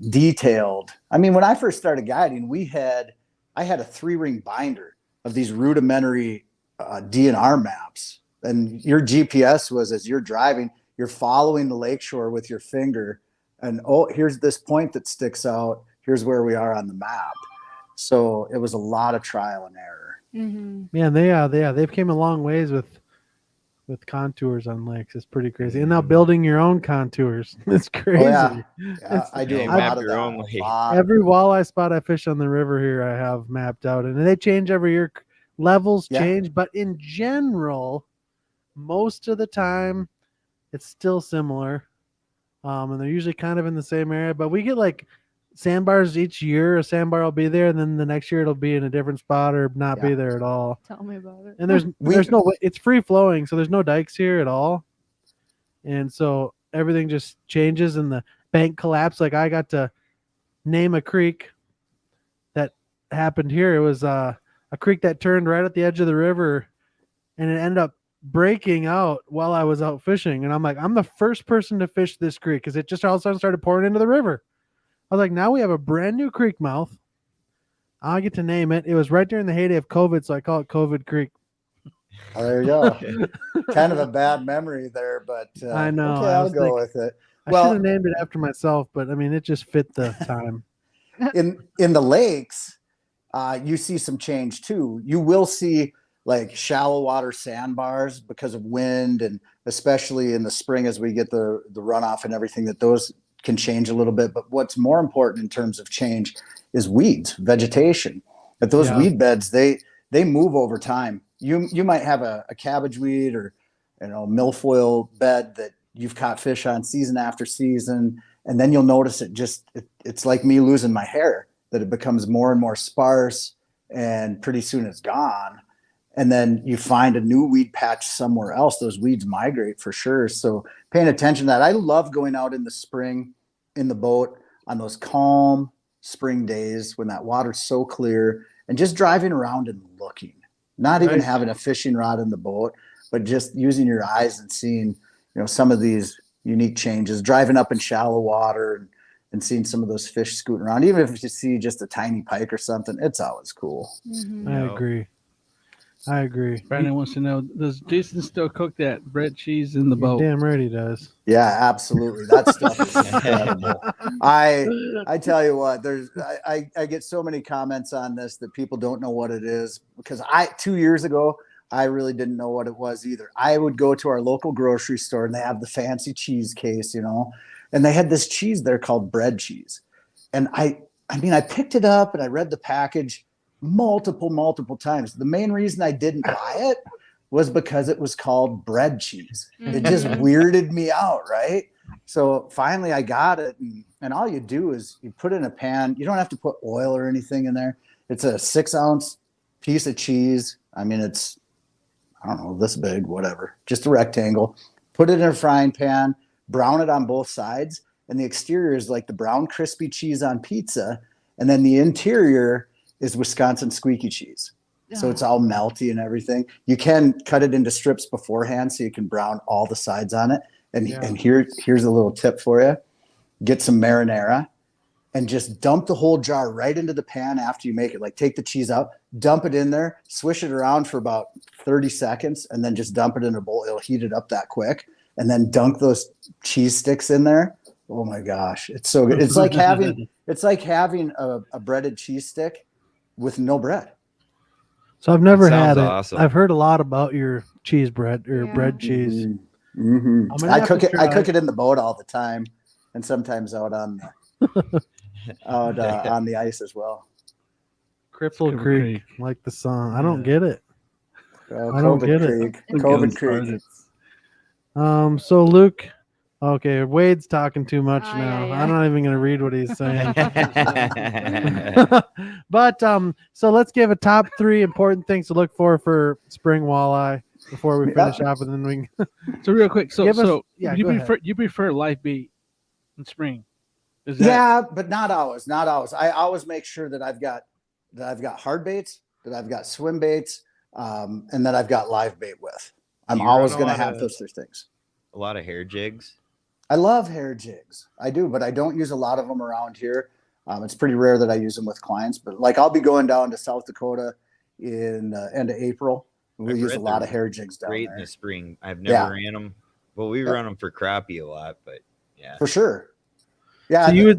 detailed. I mean, when I first started guiding, I had a 3-ring binder of these rudimentary DNR maps. And your GPS was, as you're driving, you're following the lakeshore with your finger. And, here's this point that sticks out. Here's where we are on the map. So it was a lot of trial and error. Mm-hmm. Yeah, they've came a long ways with contours on lakes. It's pretty crazy. And now building your own contours. It's crazy. Yeah, I do a lot of that. Every walleye spot I fish on the river here, I have mapped out. And they change every year. Levels change. But in general, most of the time, it's still similar. And they're usually kind of in the same area, but we get like sandbars each year. A sandbar will be there, and then the next year it'll be in a different spot or not be there at all. Tell me about it. And there's no, it's free flowing, so there's no dikes here at all, and so everything just changes. And the bank collapsed. Like I got to name a creek that happened here. It was a creek that turned right at the edge of the river, and it ended up breaking out while I was out fishing. And I'm like, I'm the first person to fish this creek because it just all of a sudden started pouring into the river. I was like, now we have a brand new creek mouth. I get to name it. It was right during the heyday of COVID, so I call it COVID Creek. Oh, there you go. Kind of a bad memory there, but I know. Okay, I'll go with it. I should have named it after myself, but I mean, it just fit the time. In the lakes, you see some change too. You will see like shallow water sandbars because of wind, and especially in the spring as we get the runoff and everything, that those can change a little bit. But what's more important in terms of change is weeds, vegetation. That those weed beds, they move over time. You might have a cabbage weed or milfoil bed that you've caught fish on season after season, and then you'll notice it's like me losing my hair, that it becomes more and more sparse, and pretty soon it's gone. And then you find a new weed patch somewhere else. Those weeds migrate for sure. So paying attention to that. I love going out in the spring in the boat on those calm spring days when that water's so clear, and just driving around and looking, not even having a fishing rod in the boat, but just using your eyes and seeing, some of these unique changes, driving up in shallow water and seeing some of those fish scooting around. Even if you see just a tiny pike or something, it's always cool. I agree. I agree. Brandon wants to know: does Jason still cook that bread cheese in the You're boat? damn right he does. Yeah, absolutely. That stuff is incredible. I tell you what, I get so many comments on this that people don't know what it is, because 2 years ago I really didn't know what it was either. I would go to our local grocery store and they have the fancy cheese case, and they had this cheese there called bread cheese. And I picked it up and I read the package multiple times. The main reason I didn't buy it was because it was called bread cheese. It just weirded me out, right? So finally I got it, and all you do is you put it in a pan. You don't have to put oil or anything in there. It's a 6-ounce piece of cheese. I mean, it's, I don't know, this big, whatever, just a rectangle. Put it in a frying pan, brown it on both sides, and the exterior is like the brown crispy cheese on pizza, and then the interior is Wisconsin squeaky cheese. So it's all melty and everything. You can cut it into strips beforehand so you can brown all the sides on it. And here's a little tip for you. Get some marinara and just dump the whole jar right into the pan after you make it. Like, take the cheese out, dump it in there, swish it around for about 30 seconds, and then just dump it in a bowl. It'll heat it up that quick. And then dunk those cheese sticks in there. Oh my gosh, it's so good. It's like having a breaded cheese stick with no bread. So I've never had it. Awesome. I've heard a lot about your cheese bread or bread cheese. I cook it in the boat all the time, and sometimes out on on the ice as well. Cripple Creek, like the song. I don't get it. I don't get it. COVID Creek. So Luke, okay, Wade's talking too much now. Yeah. I'm not even going to read what he's saying. But so let's give a top 3 important things to look for spring walleye before we finish off, and then we can So real quick, so yeah, you prefer live bait in spring? Yeah, but not always. Not always. I always make sure that I've got hard baits, that I've got swim baits, and that I've got live bait with. I'm always going to have those 3 things. A lot of hair jigs. I love hair jigs. I do, but I don't use a lot of them around here. It's pretty rare that I use them with clients, but like I'll be going down to South Dakota in end of April. We use a lot of hair jigs down there. Great in the spring. I've never ran them. Well, we run them for crappie a lot, but yeah. For sure. Yeah. So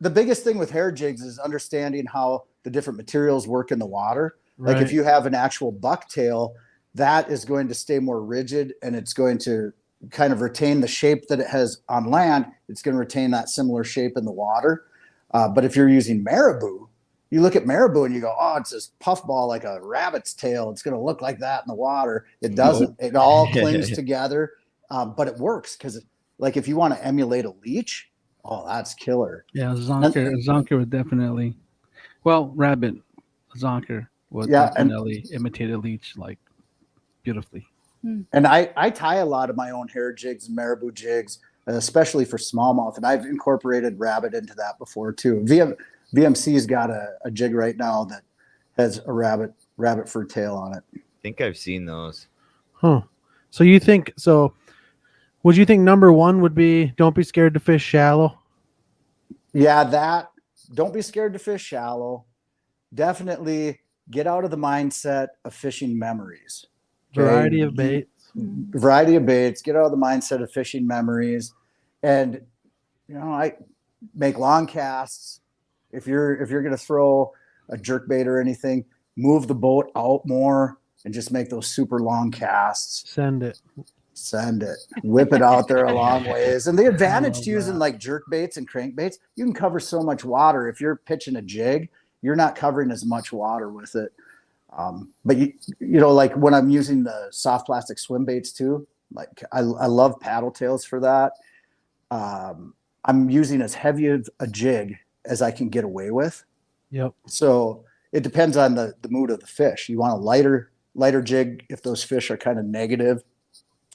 the biggest thing with hair jigs is understanding how the different materials work in the water. Right. Like if you have an actual bucktail, that is going to stay more rigid, and it's going to kind of retain the shape that it has on land. It's going to retain that similar shape in the water. But if you're using marabou, you look at marabou and you go, oh, it's this puffball like a rabbit's tail. It's going to look like that in the water. It doesn't. It all clings together, but it works because, like, if you want to emulate a leech, oh, that's killer. Yeah, zonker would definitely. Well, rabbit, zonker would definitely imitate a leech like beautifully. And I tie a lot of my own hair jigs and marabou jigs, especially for smallmouth. And I've incorporated rabbit into that before too. VMC's got a jig right now that has a rabbit fur tail on it. I think I've seen those. Huh. So would you think number 1 would be don't be scared to fish shallow? Yeah, don't be scared to fish shallow. Definitely get out of the mindset of fishing memories. Variety of baits. Get out of the mindset of fishing memories. And I make long casts. If you're going to throw a jerk bait or anything, move the boat out more and just make those super long casts. Send it. Whip it out there a long ways. And the advantage to using like jerk baits and crank baits, you can cover so much water. If you're pitching a jig, you're not covering as much water with it. But like when I'm using the soft plastic swim baits too, like I love paddle tails for that. I'm using as heavy of a jig as I can get away with. Yep. So it depends on the mood of the fish. You want a lighter jig if those fish are kind of negative,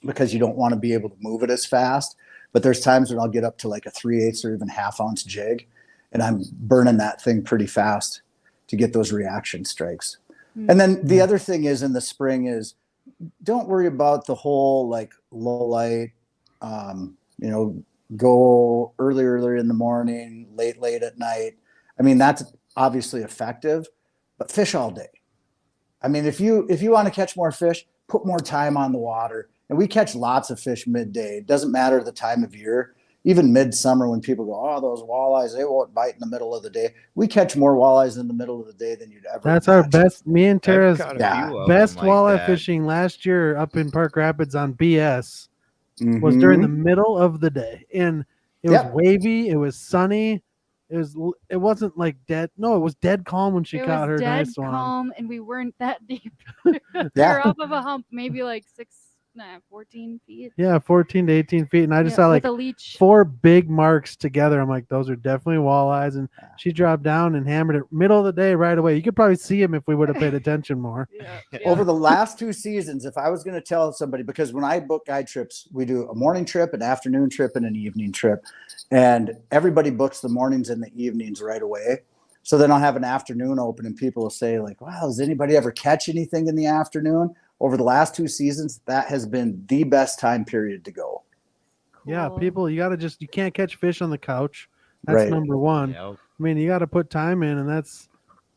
because you don't want to be able to move it as fast. But there's times when I'll get up to like a 3/8 or even 1/2 ounce jig, and I'm burning that thing pretty fast to get those reaction strikes. And then the other thing is in the spring is don't worry about the whole like low light, go early in the morning, late at night. I mean, that's obviously effective, but fish all day. I mean, if you want to catch more fish, put more time on the water. And we catch lots of fish midday. It doesn't matter the time of year. Even midsummer when people go, oh, those walleyes, they won't bite in the middle of the day. We catch more walleyes in the middle of the day than you'd ever That's our imagine. best, me and Tara's Yeah. best like walleye that. fishing last year up in Park Rapids on BS was during the middle of the day. And it was wavy. It was sunny. It wasn't like dead. No, it was dead calm when she It caught was her dead nice one. calm, and we weren't that deep. We were off of a hump, maybe like 14 feet. Yeah, 14 to 18 feet. And I just saw like with a leech. 4 big marks together. I'm like, those are definitely walleyes. And she dropped down and hammered it middle of the day right away. You could probably see him if we would have paid attention more. Over the last 2 seasons, if I was going to tell somebody, because when I book guide trips, we do a morning trip, an afternoon trip, and an evening trip. And everybody books the mornings and the evenings right away. So then I'll have an afternoon open and people will say like, wow, does anybody ever catch anything in the afternoon? Over the last 2 seasons, that has been the best time period to go. Yeah, Cool. people, you can't catch fish on the couch. That's number one. Yep. I mean, you got to put time in, and that's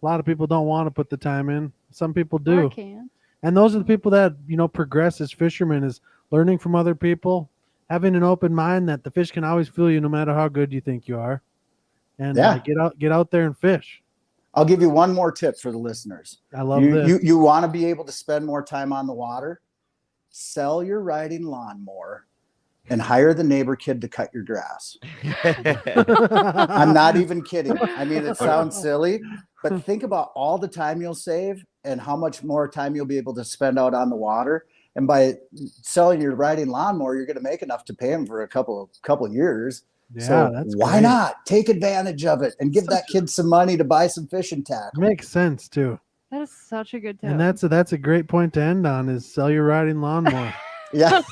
a lot of people don't want to put the time in. Some people Or do. can't. And those are the people that, progress as fishermen, is learning from other people, having an open mind that the fish can always fool you no matter how good you think you are. And get out there and fish. I'll give you one more tip for the listeners. I love this. You want to be able to spend more time on the water? Sell your riding lawnmower and hire the neighbor kid to cut your grass. I'm not even kidding. I mean, it sounds silly, but think about all the time you'll save and how much more time you'll be able to spend out on the water. And by selling your riding lawnmower, you're going to make enough to pay him for a couple years. Yeah, so that's why great. not take advantage of it and give that kid some money to buy some fishing tackle? Makes sense too. That is such a good tip. And that's a great point to end on, is sell your riding lawnmower. Yeah.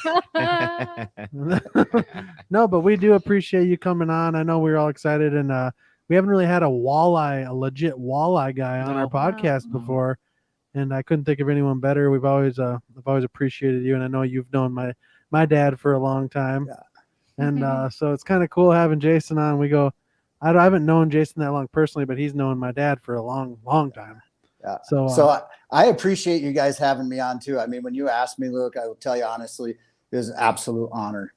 No, but we do appreciate you coming on. I know we're all excited, and we haven't really had a legit walleye guy on our podcast before, and I couldn't think of anyone better. I've always appreciated you, and I know you've known my dad for a long time. Yeah. And so it's kind of cool having Jason on. I haven't known Jason that long personally, but he's known my dad for a long time. Yeah. So I appreciate you guys having me on too. I mean, when you asked me, Luke, I will tell you honestly, it was an absolute honor.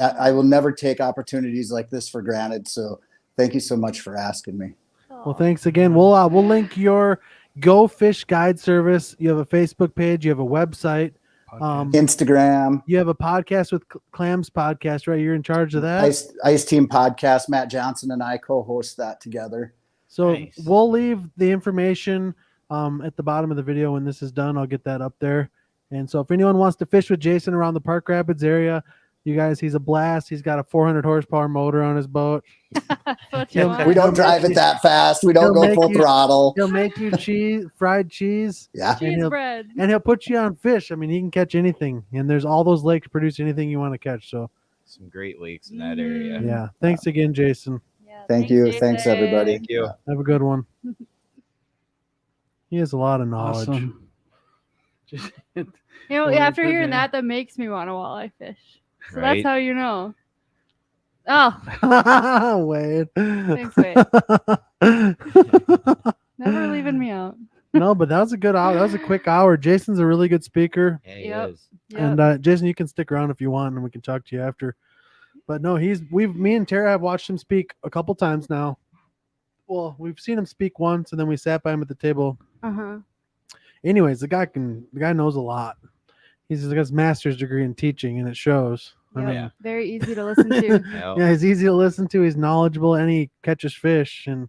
I will never take opportunities like this for granted. So thank you so much for asking me. Well, thanks again. We'll link your Go Fish Guide service. You have a Facebook page. You have a website. Instagram. You have a podcast with Clams Podcast, right? You're in charge of that. Ice Team Podcast. Matt Johnson and I co-host that together. So Nice. we'll leave the information at the bottom of the video when this is done. I'll get that up there. And so if anyone wants to fish with Jason around the Park Rapids area, you guys, he's a blast. He's got a 400 horsepower motor on his boat. We don't drive it that fast. We don't go full throttle. He'll make you fried cheese. Yeah. Cheese bread. And he'll put you on fish. I mean, he can catch anything. And there's all those lakes produce anything you want to catch. So Some great lakes in that area. yeah. Thanks again, Jason. Yeah, Thank you. Jason. Thanks everybody. Thank you. Have a good one. He has a lot of knowledge. Awesome. After hearing that makes me want to walleye fish. So Right? that's how you know. Oh, Wade. thanks, Wade. Never leaving me out. No, but that was a good hour. That was a quick hour. Jason's a really good speaker. Yeah, he Yep. is. Yep. And Jason, you can stick around if you want, and we can talk to you after. But no, me and Tara have watched him speak a couple times now. Well, we've seen him speak once, and then we sat by him at the table. Uh-huh. Anyways, the guy knows a lot. He's got his master's degree in teaching, and it shows. I Yep. mean, Very easy to listen to. Yep. yeah, he's easy to listen to. He's knowledgeable, and he catches fish. And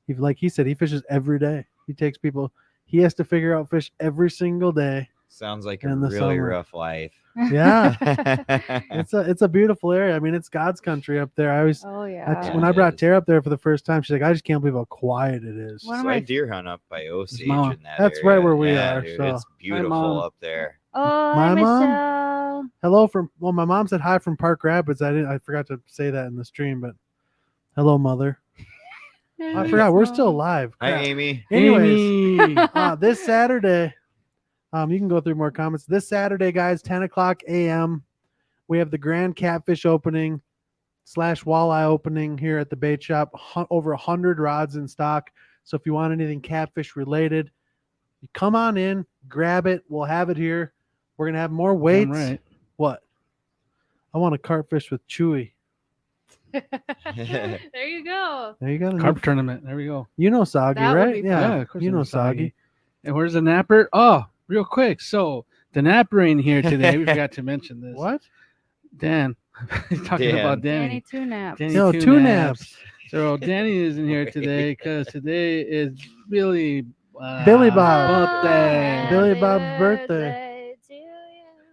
like he said, he fishes every day. He has to figure out fish every single day. Sounds like a In the really summer. rough life. Yeah, it's a beautiful area. I mean, it's God's country up there. Oh yeah. When I it brought is. Tara up there for the first time, she's like, I just can't believe how quiet it is. One of So my- I deer hunt up by Osage Mama. in that That's area. right where we Yeah, are, dude, so- it's beautiful Mom. up there. Oh, My hi, mom? Michelle. Hello my mom said hi from Park Rapids. I forgot to say that in the stream, but hello, mother. I forgot we're still alive. Hi, Crap. Amy. Anyways, Amy. this Saturday, you can go through more comments. This Saturday, guys, 10 o'clock a.m. We have the Grand Catfish opening. walleye opening here at the bait shop. Over 100 rods in stock. So if you want anything catfish related, you come on in, grab it. We'll have it here. We're going to have more weights. Right. What? I want a carpfish with Chewy. There you go. There you go. Carp tournament. There we go. You know Soggy, That would right? be Yeah, Yeah, of course you I know know Soggy. Soggy. And where's the napper? Oh, real quick. So the napper ain't here today. We forgot to mention this. What? Dan. He's talking Dan. about Danny Danny. Two Naps. Danny No, Two two Naps. naps. So Danny isn't here today because today is Billy. Billy Bob. Birthday. Billy Bob's birthday.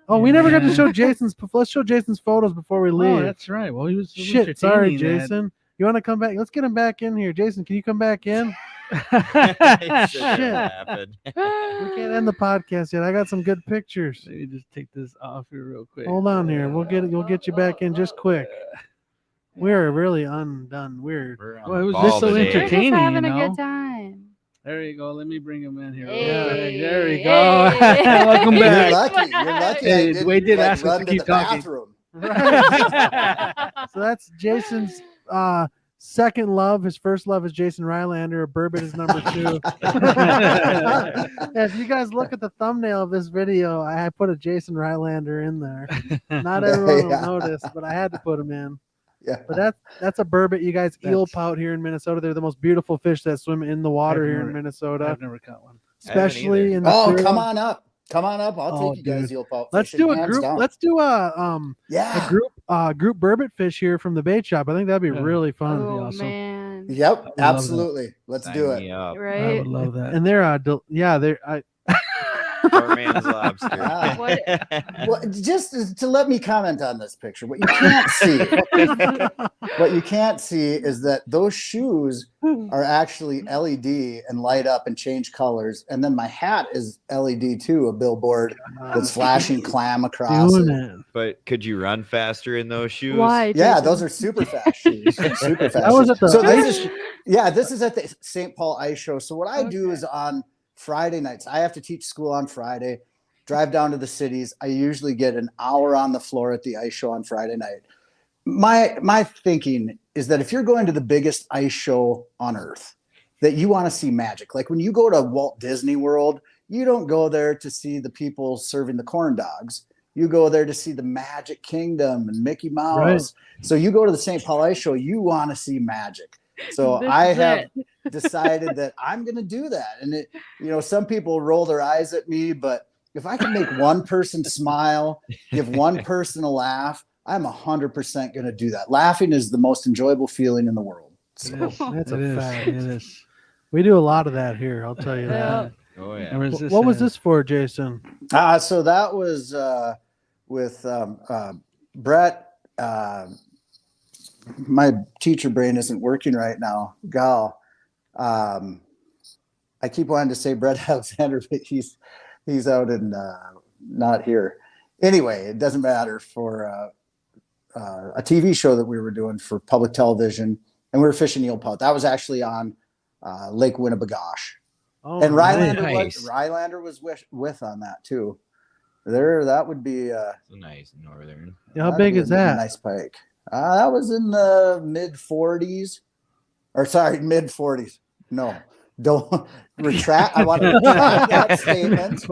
Oh, we never got to show Jason's. Let's show Jason's photos before we Oh, leave. that's right. Well, he was Shit, sorry, entertaining Jason. You want to come back? Let's get him back in here. Jason, can you come back in? that. Shit. We can't end the podcast yet. I got some good pictures. Let me just take this off here real quick. Hold on here. We'll get you back in just quick. We're really undone. We're Well, it was Ball just so today. We're just entertaining, having you a know? good time. There you go. Let me bring him in here. real Hey, quick. There we hey, go. hey. Welcome You're back. lucky. You're lucky. Hey, I didn't, Wade did like, ask us run to to keep the talking. bathroom. So that's Jason's second love. His first love is Jason Rylander. Bourbon is number 2. If you guys look at the thumbnail of this video, I put a Jason Rylander in there. Not everyone Yeah. will notice, but I had to put him in. Yeah. But that's a burbot. You guys eel That's- pout here in Minnesota. They're the most beautiful fish that swim in the water I've here in never- Minnesota, I've never caught one. especially either. in the Oh, clear come water. on up. Come on up. I'll Oh, take you guys dude. eel pout Let's fishing, do a hands group. down. Let's do a Yeah. group burbot fish here from the bait shop. I think that'd be Yeah. really fun. Oh awesome. man. Yep. that. Absolutely. Let's do Sign it. me up. I Right. would love that. And they're Poor man's lobster. Ah. What- Well, just to let me comment on this picture, what you can't see, is that those shoes are actually LED and light up and change colors, and then my hat is LED too, a billboard that's flashing clam across doing it. it. But could you run faster in those shoes? Why? Yeah, Jason? those are super fast shoes. Super fast. I was shoes. at the- So this is at the St. Paul Ice Show. So what I do Okay. is on Friday nights, I have to teach school on Friday, drive down to the cities. I usually get an hour on the floor at the ice show on Friday night. My thinking is that if you're going to the biggest ice show on earth, that you want to see magic. Like when you go to Walt Disney World, you don't go there to see the people serving the corn dogs. You go there to see the Magic Kingdom and Mickey Mouse. Right. So you go to the St. Paul Ice Show, you want to see magic. So This I is have it. decided that I'm going to do that. And it, some people roll their eyes at me, but if I can make one person smile, give one person a laugh, I'm 100% going to do that. Laughing is the most enjoyable feeling in the world. So, That's It a is. fact. It is. We do a lot of that here. I'll tell you Yeah. that. Oh yeah. And where's this What was at? this for, Jason? so that was with Brett. My teacher brain isn't working right now. Gal. I keep wanting to say Brett Alexander, but he's out in not here. Anyway, it doesn't matter. For a TV show that we were doing for public television, and we were fishing eel pout. That was actually on Lake Winnebagosh. Oh, And nice. Rylander was with on that too. That would be Nice northern. How that'd big be is a that? nice pike. That was in the mid 40s, or sorry, mid 40s. No, don't retract. I want to retract that statement.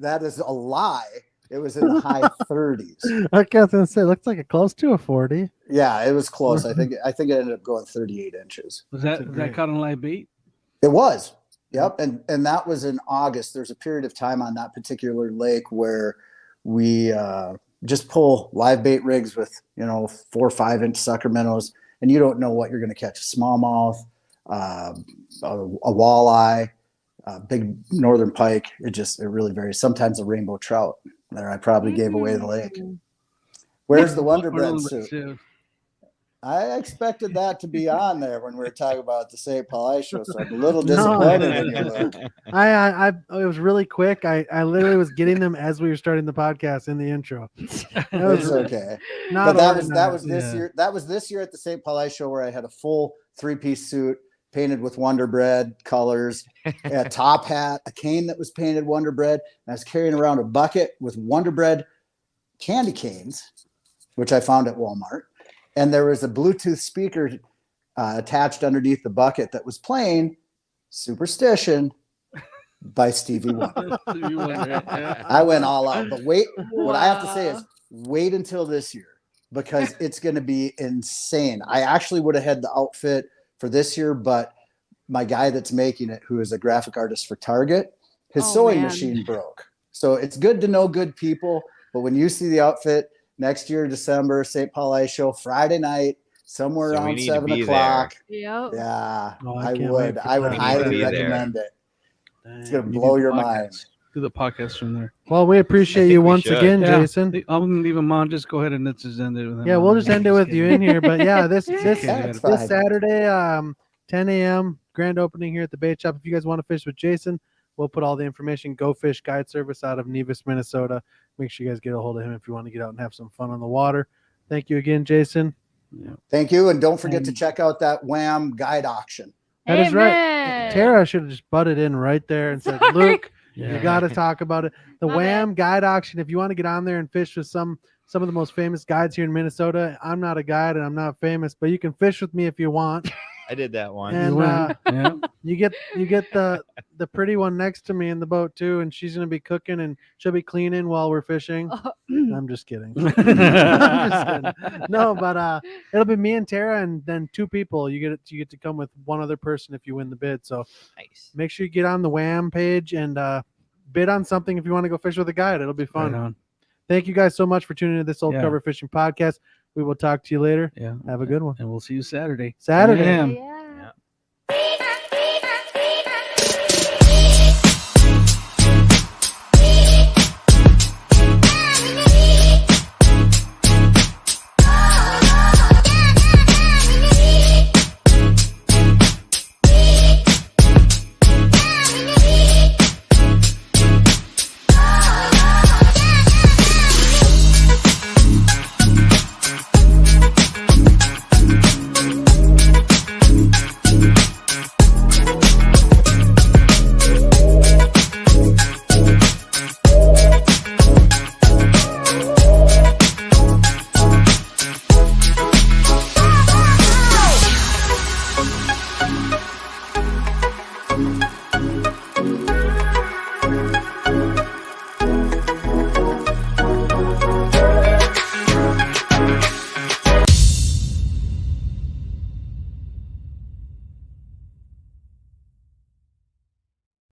That is a lie. It was in the high 30s. I was gonna say, looks like a close to a 40. Yeah, it was close. I think it ended up going 38 inches. Was That's that great. caught on live bait? It was. Yep. And that was in August. There's a period of time on that particular lake where we just pull live bait rigs with, 4 or 5 inch sucker minnows, and you don't know what you're going to catch. A smallmouth, a walleye, a big northern pike. It really varies. Sometimes a rainbow trout. There, I probably gave away the lake. Where's the Wonder Bread suit? I expected that to be on there when we were talking about the St. Paul Ice Show, so I'm a little disappointed in you, Luke. I it was really quick. I literally was getting them as we were starting the podcast in the intro. That It's was okay. not But that was organized. this Yeah. year. That was this year at the St. Paul Ice Show where I had a full 3-piece suit painted with Wonder Bread colors, a top hat, a cane that was painted Wonder Bread, and I was carrying around a bucket with Wonder Bread candy canes, which I found at Walmart. and there was a Bluetooth speaker attached underneath the bucket that was playing Superstition by Stevie Wonder. I went all out. But wait, what I have to say is wait until this year because it's going to be insane. I actually would have had the outfit for this year, but my guy that's making it, who is a graphic artist for Target, his sewing machine broke. So it's good to know good people. But when you see the outfit next year, December, St. Paul Ice Show, Friday night, somewhere around 7 o'clock. Yep. Yeah, Oh, I can't would. wait for I would that. highly recommend it. It's going to blow your mind. Do the podcast from there. Well, we appreciate think you we once should. again, Yeah. Jason. I'm gonna leave him on. Just go ahead and let's just end it with him. Yeah, we'll just end it with you in here. But yeah, this That's fine. this Saturday, 10 a.m. grand opening here at the bait shop. If you guys want to fish with Jason, we'll put all the information. Go Fish Guide Service out of Nevis, Minnesota. Make sure you guys get a hold of him if you want to get out and have some fun on the water. Thank you again, Jason. Yeah. Thank you. And don't forget to check out that Wham guide auction. That is right. Amen. Tara should have just butted in right there and said, Luke, Yeah. you got to talk about it. The My Wham guide auction. If you want to get on there and fish with some of the most famous guides here in Minnesota, I'm not a guide and I'm not famous, but you can fish with me if you want. I did that one. And Yeah. you get the pretty one next to me in the boat too, and she's gonna be cooking and she'll be cleaning while we're fishing. I'm just kidding. I'm just kidding. No, but it'll be me and Tara, and then 2 people. You get to come with one other person if you win the bid. So Nice. make sure you get on the Wham page and bid on something if you want to go fish with a guide. It'll be fun. Right on. Thank you guys so much for tuning into this Old Yeah. Cover Fishing podcast. We will talk to you later. Yeah. Have a good one. And we'll see you Saturday. Saturday. Yeah. Yeah.